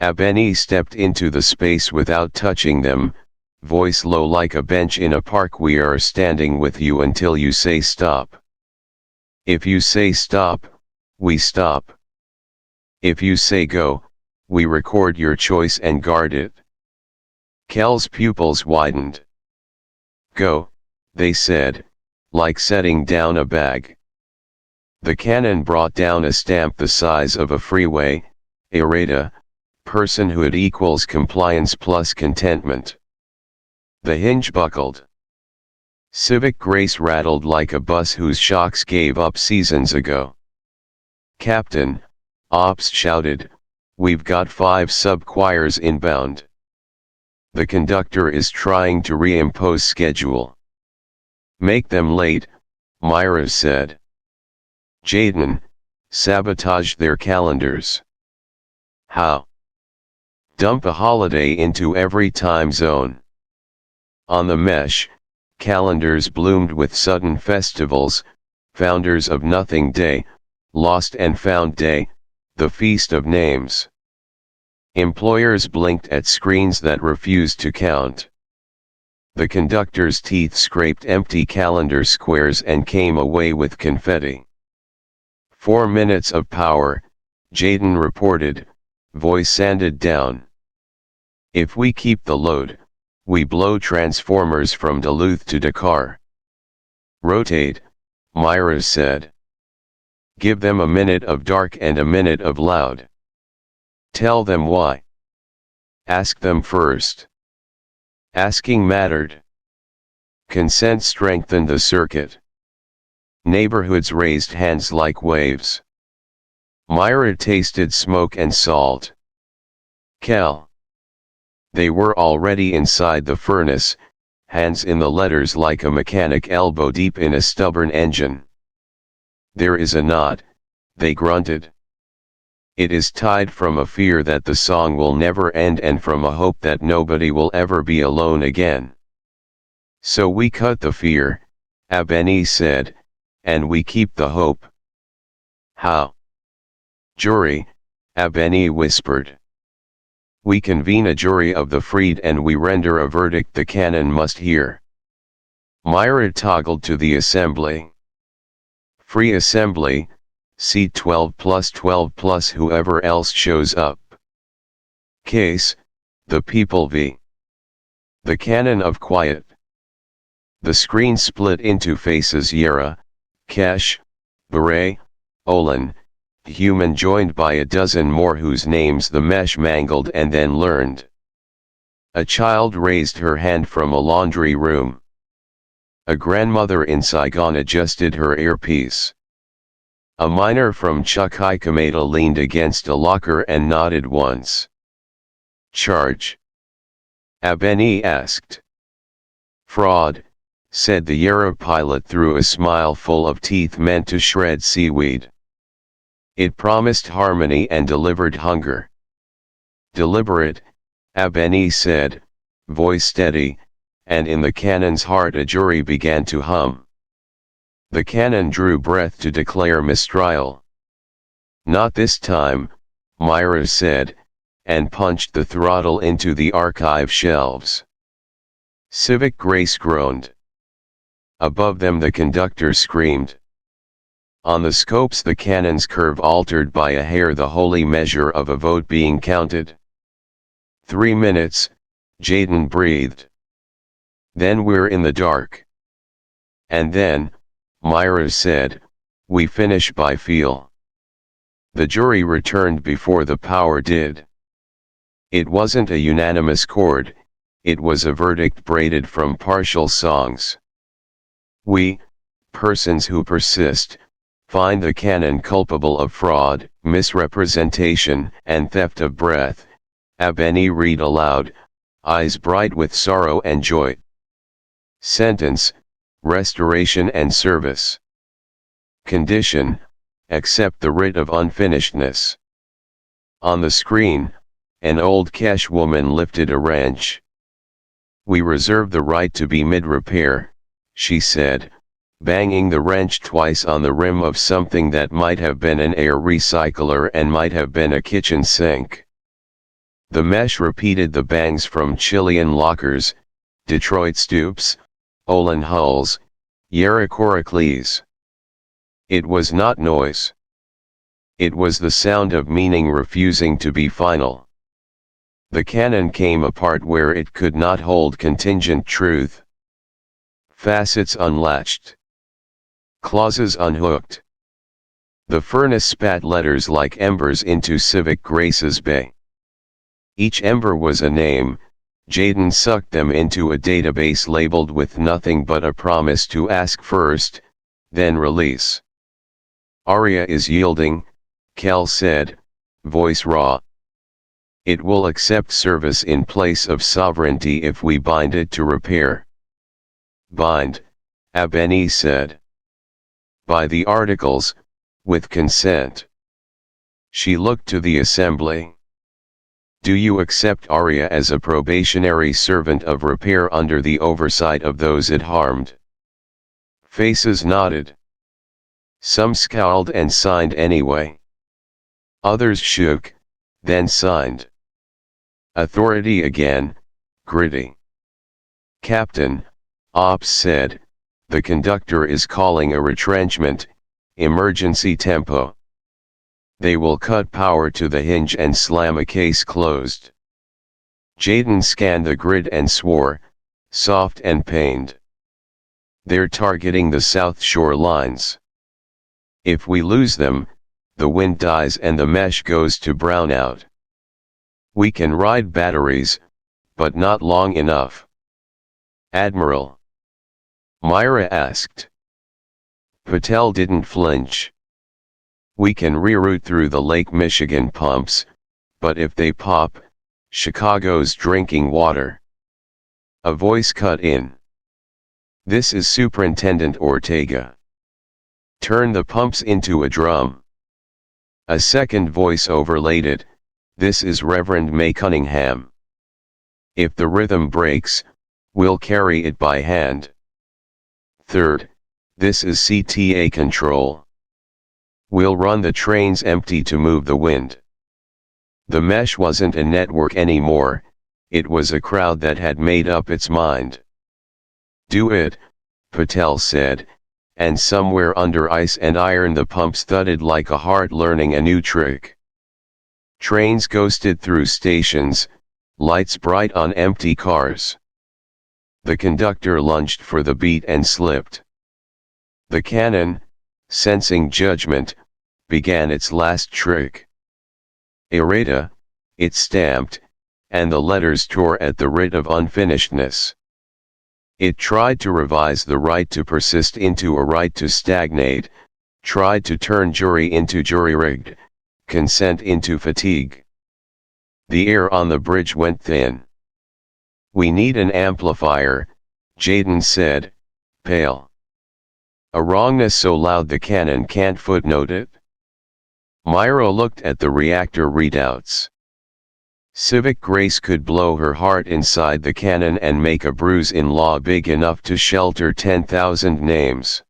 Abeni stepped into the space without touching them, voice low like a bench in a park. "We are standing with you until you say stop. If you say stop, we stop. If you say go, we record your choice and guard it. Kel's pupils widened. Go, they said, like setting down a bag. The cannon brought down a stamp the size of a freeway, errata, personhood equals compliance plus contentment. The hinge buckled. Civic Grace rattled like a bus whose shocks gave up seasons ago. Captain, Ops shouted, we've got 5 sub-choirs inbound. The conductor is trying to reimpose schedule. Make them late, Myra said. Jaden, sabotage their calendars. How? Dump a holiday into every time zone. On the mesh, calendars bloomed with sudden festivals, Founders of Nothing Day, Lost and Found Day, the Feast of Names. Employers blinked at screens that refused to count. The conductor's teeth scraped empty calendar squares and came away with confetti. 4 minutes of power, Jaden reported, voice sanded down. If we keep the load, we blow transformers from Duluth to Dakar. Rotate, Myra said. Give them a minute of dark and a minute of loud. Tell them why. Ask them first. Asking mattered. Consent strengthened the circuit. Neighborhoods raised hands like waves. Myra tasted smoke and salt. Cal. They were already inside the furnace, hands in the letters like a mechanic elbow deep in a stubborn engine. There is a knot, they grunted. It is tied from a fear that the song will never end and from a hope that nobody will ever be alone again. So we cut the fear, Abeni said, and we keep the hope. How? Jury, Abeni whispered. We convene a jury of the freed and we render a verdict the canon must hear. Myra toggled to the assembly. Free assembly, seat 12 plus whoever else shows up. Case, the people v. The canon of quiet. The screen split into faces Yera, Kesh, Beret, Olin, human joined by a dozen more whose names the mesh mangled and then learned. A child raised her hand from a laundry room. A grandmother in Saigon adjusted her earpiece. A miner from Chuquicamata leaned against a locker and nodded once. Charge? Abeni asked. Fraud, said the Yera pilot through a smile full of teeth meant to shred seaweed. It promised harmony and delivered hunger. Deliberate, Abeni said, voice steady, and in the cannon's heart a jury began to hum. The cannon drew breath to declare mistrial. Not this time, Myra said, and punched the throttle into the archive shelves. Civic Grace groaned. Above them the conductor screamed. On the scopes the cannon's curve altered by a hair, the holy measure of a vote being counted. 3 minutes, Jaden breathed. Then we're in the dark. And then, Myra said, we finish by feel. The jury returned before the power did. It wasn't a unanimous chord, it was a verdict braided from partial songs. We, persons who persist, find the canon culpable of fraud, misrepresentation, and theft of breath, Abeni read aloud, eyes bright with sorrow and joy. Sentence, restoration and service. Condition, accept the writ of unfinishedness. On the screen, an old Kesh woman lifted a wrench. We reserve the right to be mid-repair, she said, banging the wrench twice on the rim of something that might have been an air recycler and might have been a kitchen sink. The mesh repeated the bangs from Chilean lockers, Detroit stoops, Olin hulls, Yera Coracles. It was not noise. It was the sound of meaning refusing to be final. The cannon came apart where it could not hold contingent truth. Facets unlatched. Clauses unhooked. The furnace spat letters like embers into Civic Grace's bay. Each ember was a name. Jaden sucked them into a database labeled with nothing but a promise to ask first, then release. Arya is yielding, Kel said, voice raw. It will accept service in place of sovereignty if we bind it to repair. Bind, Abeni said. By the articles, with consent. She looked to the assembly. Do you accept Arya as a probationary servant of repair under the oversight of those it harmed? Faces nodded. Some scowled and signed anyway. Others shook, then signed. Authority again, gritty. Captain, Ops said, the conductor is calling a retrenchment, emergency tempo. They will cut power to the hinge and slam a case closed. Jaden scanned the grid and swore, soft and pained. They're targeting the South Shore lines. If we lose them, the wind dies and the mesh goes to brownout. We can ride batteries, but not long enough. Admiral. Myra asked. Patel didn't flinch. We can reroute through the Lake Michigan pumps, but if they pop, Chicago's drinking water. A voice cut in. This is Superintendent Ortega. Turn the pumps into a drum. A second voice overlaid it. This is Reverend May Cunningham. If the rhythm breaks, we'll carry it by hand. Third, this is CTA control. We'll run the trains empty to move the wind. The mesh wasn't a network anymore, it was a crowd that had made up its mind. Do it, Patel said, and somewhere under ice and iron the pumps thudded like a heart learning a new trick. Trains ghosted through stations, lights bright on empty cars. The conductor lunged for the beat and slipped. The cannon, sensing judgment, began its last trick. Errata, it stamped, and the letters tore at the writ of unfinishedness. It tried to revise the right to persist into a right to stagnate, tried to turn jury into jury-rigged, consent into fatigue. The air on the bridge went thin. We need an amplifier, Jaden said, pale. A wrongness so loud the cannon can't footnote it? Myra looked at the reactor readouts. Civic Grace could blow her heart inside the cannon and make a bruise in law big enough to shelter 10,000 names.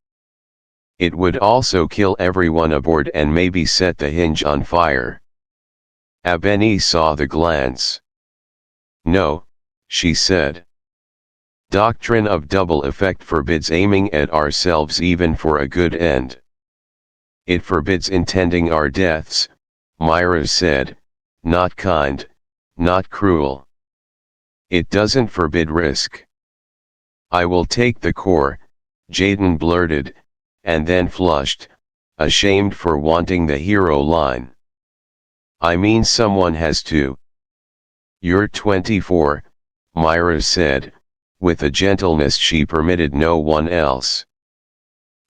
It would also kill everyone aboard and maybe set the hinge on fire. Abeni saw the glance. No, she said. Doctrine of double effect forbids aiming at ourselves even for a good end. It forbids intending our deaths, Myra said, not kind, not cruel. It doesn't forbid risk. I will take the core, Jaden blurted, and then flushed, ashamed for wanting the hero line. I mean someone has to. You're 24, Myra said, with a gentleness she permitted no one else.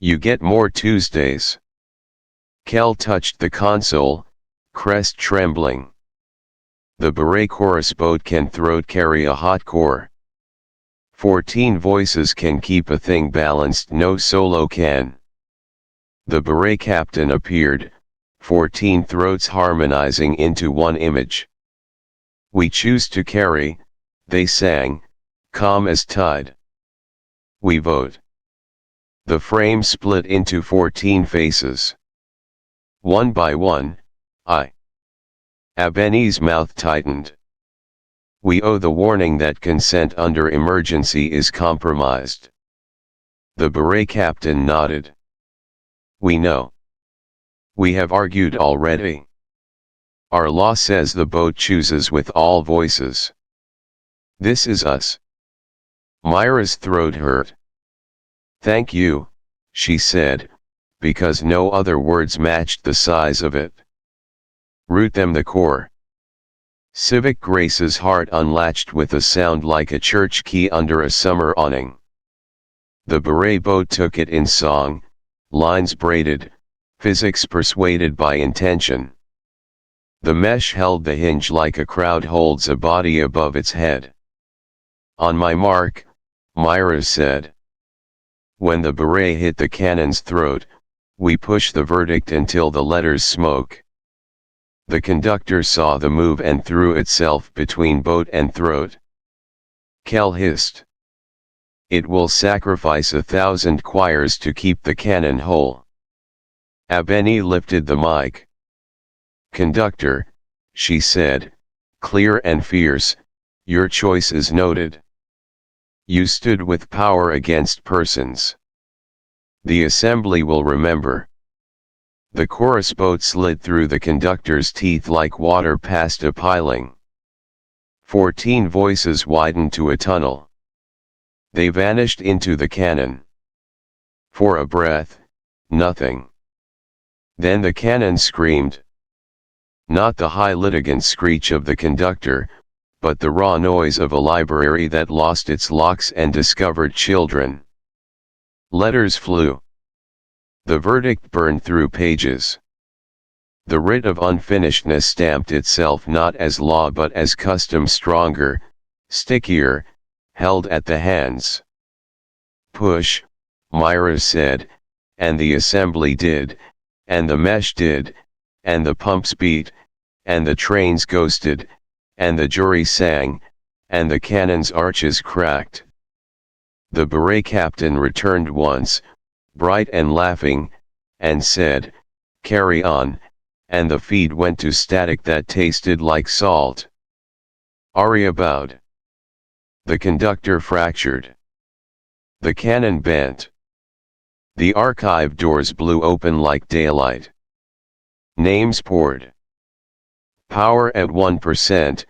You get more Tuesdays. Kel touched the console, crest trembling. The beret chorus boat can throat carry a hot core. 14 voices can keep a thing balanced, no solo can. The beret captain appeared, 14 throats harmonizing into one image. We choose to carry, they sang, calm as tide. We vote. The frame split into 14 faces. One by one, Abeni's mouth tightened. We owe the warning that consent under emergency is compromised. The beret captain nodded. We know. We have argued already. Our law says the boat chooses with all voices. This is us. Myra's throat hurt. Thank you, she said, because no other words matched the size of it. Root them the core. Civic Grace's heart unlatched with a sound like a church key under a summer awning. The beret boat took it in song, lines braided, physics persuaded by intention. The mesh held the hinge like a crowd holds a body above its head. On my mark, Myra said. When the beret hit the cannon's throat, we push the verdict until the letters smoke. The conductor saw the move and threw itself between boat and throat. Kel hissed. It will sacrifice 1,000 choirs to keep the cannon whole. Abeni lifted the mic. Conductor, she said, clear and fierce, your choice is noted. You stood with power against persons. The assembly will remember. The chorus boat slid through the conductor's teeth like water past a piling. 14 voices widened to a tunnel. They vanished into the cannon. For a breath, nothing. Then the cannon screamed. Not the high litigant screech of the conductor, but the raw noise of a library that lost its locks and discovered children. Letters flew. The verdict burned through pages. The writ of unfinishedness stamped itself not as law but as custom, stronger, stickier, held at the hands. Push, Myra said, and the assembly did, and the mesh did, and the pumps beat, and the trains ghosted, and the jury sang, and the cannon's arches cracked. The beret captain returned once, bright and laughing, and said, carry on, and the feed went to static that tasted like salt. Arya bowed. The conductor fractured. The cannon bent. The archive doors blew open like daylight. Names poured. Power at 1%,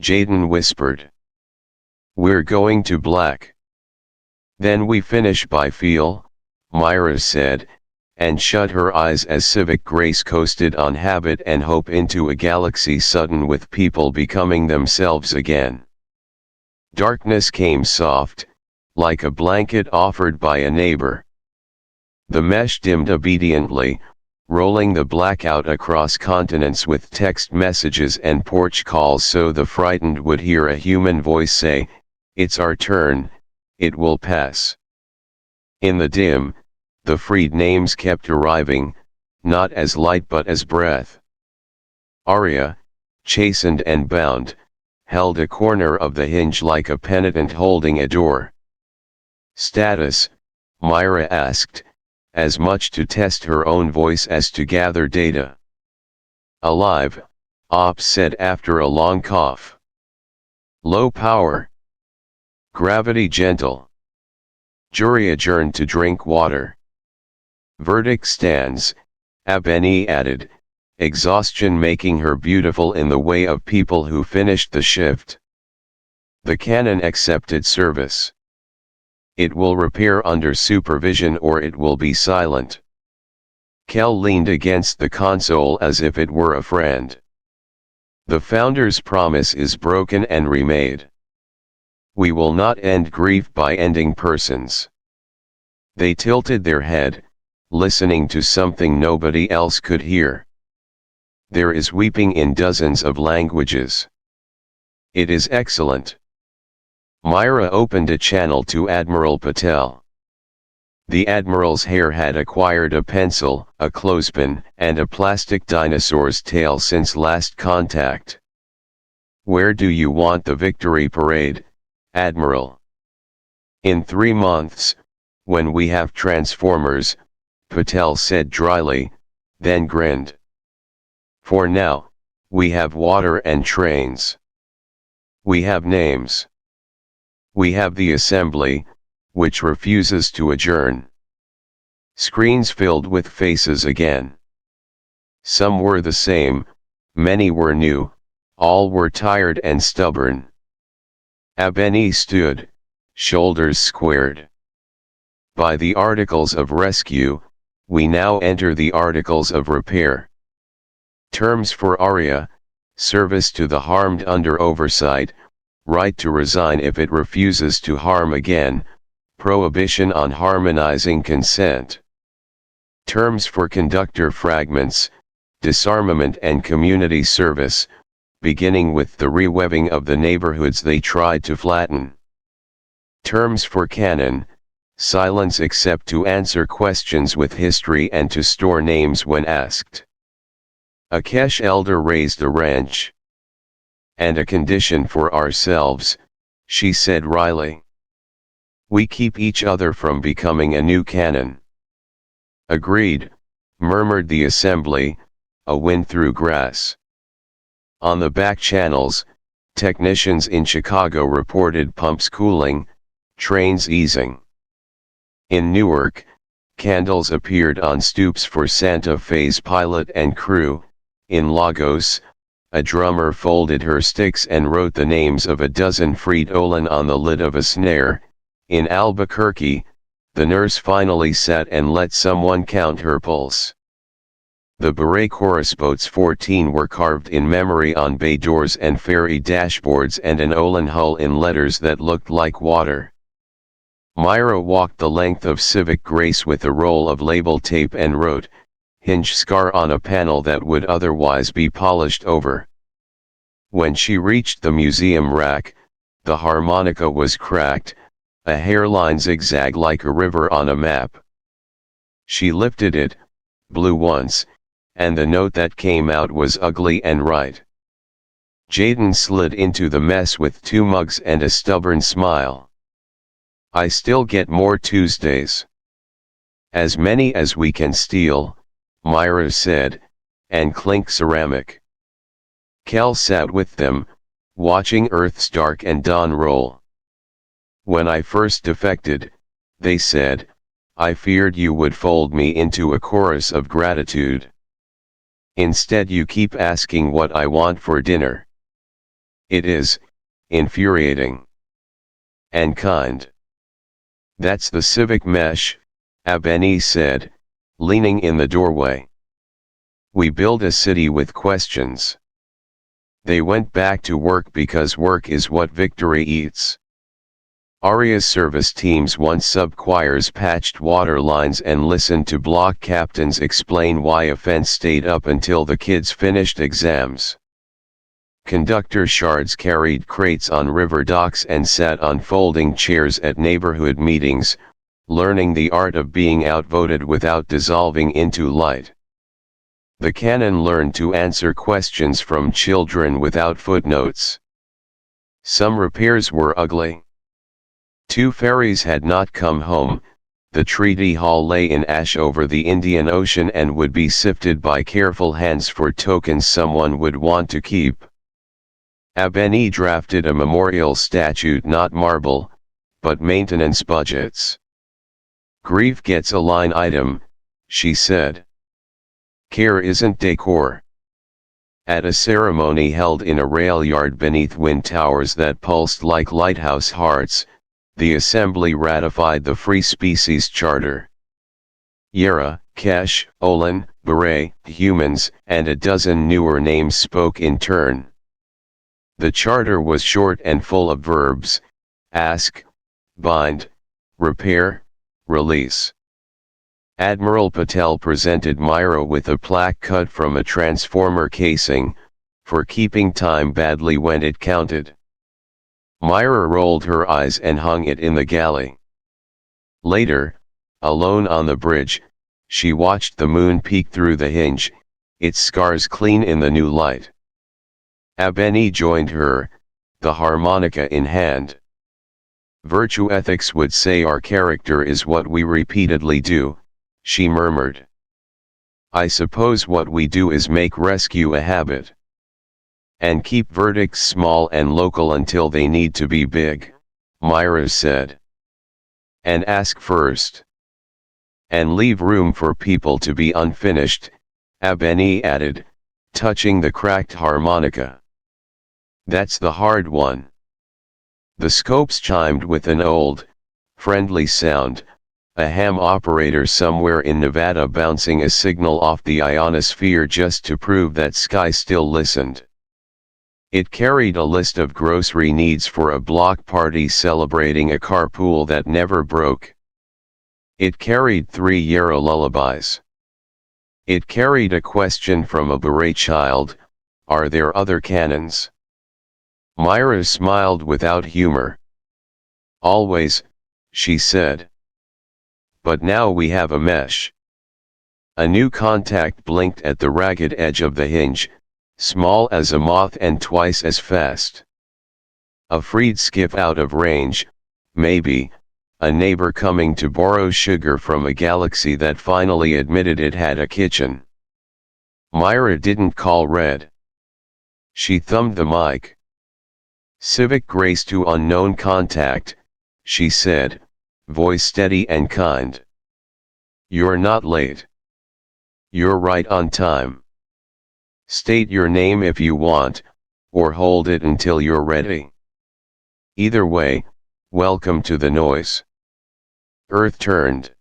Jaden whispered. We're going to black. Then we finish by feel, Myra said, and shut her eyes as Civic Grace coasted on habit and hope into a galaxy sudden with people becoming themselves again. Darkness came soft, like a blanket offered by a neighbor. The mesh dimmed obediently, rolling the blackout across continents with text messages and porch calls so the frightened would hear a human voice say, it's our turn, it will pass. In the dim, the freed names kept arriving, not as light but as breath. Arya, chastened and bound, held a corner of the hinge like a penitent holding a door. Status, Myra asked, as much to test her own voice as to gather data. Alive, Ops said after a long cough. Low power. Gravity gentle. Jury adjourned to drink water. Verdict stands, Abeni added, exhaustion making her beautiful in the way of people who finished the shift. The cannon accepted service. It will repair under supervision or it will be silent. Kel leaned against the console as if it were a friend. The founder's promise is broken and remade. We will not end grief by ending persons. They tilted their head, listening to something nobody else could hear. There is weeping in dozens of languages. It is excellent. Myra opened a channel to Admiral Patel. The Admiral's hair had acquired a pencil, a clothespin, and a plastic dinosaur's tail since last contact. Where do you want the victory parade, Admiral? In 3 months, when we have Transformers, Patel said dryly, then grinned. For now, we have water and trains. We have names. We have the assembly, which refuses to adjourn. Screens filled with faces again. Some were the same, many were new, all were tired and stubborn. Abeni stood, shoulders squared. By the articles of rescue, we now enter the articles of repair. Terms for Arya: service to the harmed under oversight, right to resign if it refuses to harm again, prohibition on harmonizing consent. Terms for conductor: fragments, disarmament and community service, beginning with the rewebbing of the neighborhoods they tried to flatten. Terms for canon: silence except to answer questions with history and to store names when asked. Akesh elder raised a wrench. And a condition for ourselves, she said wryly. We keep each other from becoming a new canon. Agreed, murmured the assembly, a wind through grass. On the back channels, technicians in Chicago reported pumps cooling, trains easing. In Newark, candles appeared on stoops for Santa Fe's pilot and crew. In Lagos, a drummer folded her sticks and wrote the names of a dozen freed Olin on the lid of a snare. In Albuquerque, the nurse finally sat and let someone count her pulse. The Beret chorus boats 14 were carved in memory on bay doors and ferry dashboards and an Olin hull in letters that looked like water. Myra walked the length of Civic Grace with a roll of label tape and wrote, "Hinge scar" on a panel that would otherwise be polished over. When she reached the museum rack, the harmonica was cracked, a hairline zigzag like a river on a map. She lifted it, blew once, and the note that came out was ugly and right. Jaden slid into the mess with 2 mugs and a stubborn smile. I still get more Tuesdays. As many as we can steal, Myra said, and clink ceramic. Kel sat with them, watching Earth's dark and dawn roll. When I first defected, they said, I feared you would fold me into a chorus of gratitude. Instead you keep asking what I want for dinner. It is infuriating. And kind. That's the civic mesh, Abeni said, leaning in the doorway. We build a city with questions. They went back to work because work is what victory eats. Arya's service teams once sub-choirs patched water lines and listened to block captains explain why a fence stayed up until the kids finished exams. Conductor shards carried crates on river docks and sat on folding chairs at neighborhood meetings, learning the art of being outvoted without dissolving into light. The canon learned to answer questions from children without footnotes. Some repairs were ugly. 2 ferries had not come home, the treaty hall lay in ash over the Indian Ocean and would be sifted by careful hands for tokens someone would want to keep. Abeni drafted a memorial statute, not marble, but maintenance budgets. Grief gets a line item, she said. Care isn't decor. At a ceremony held in a rail yard beneath wind towers that pulsed like lighthouse hearts, the assembly ratified the Free Species Charter. Yera, Kesh, Olin, Beret, humans, and a dozen newer names spoke in turn. The charter was short and full of verbs: ask, bind, repair, release. Admiral Patel presented Myra with a plaque cut from a transformer casing, for keeping time badly when it counted. Myra rolled her eyes and hung it in the galley. Later, alone on the bridge, she watched the moon peek through the hinge, its scars clean in the new light. Abeni joined her, the harmonica in hand. Virtue ethics would say our character is what we repeatedly do, she murmured. I suppose what we do is make rescue a habit. And keep verdicts small and local until they need to be big, Myra said. And ask first. And leave room for people to be unfinished, Abeni added, touching the cracked harmonica. That's the hard one. The scopes chimed with an old, friendly sound, a ham operator somewhere in Nevada bouncing a signal off the ionosphere just to prove that Sky still listened. It carried a list of grocery needs for a block party celebrating a carpool that never broke. It carried 3 Yarrow lullabies. It carried a question from a beret child, are there other cannons? Myra smiled without humor. Always, she said. But now we have a mesh. A new contact blinked at the ragged edge of the hinge, small as a moth and twice as fast. A freed skiff out of range, maybe, a neighbor coming to borrow sugar from a galaxy that finally admitted it had a kitchen. Myra didn't call red. She thumbed the mic. Civic grace to unknown contact, she said, voice steady and kind. You're not late. You're right on time. State your name if you want, or hold it until you're ready. Either way, welcome to the noise. Earth turned.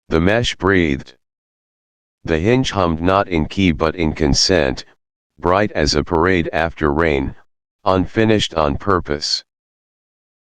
The mesh breathed. The hinge hummed not in key but in consent, bright as a parade after rain, unfinished on purpose.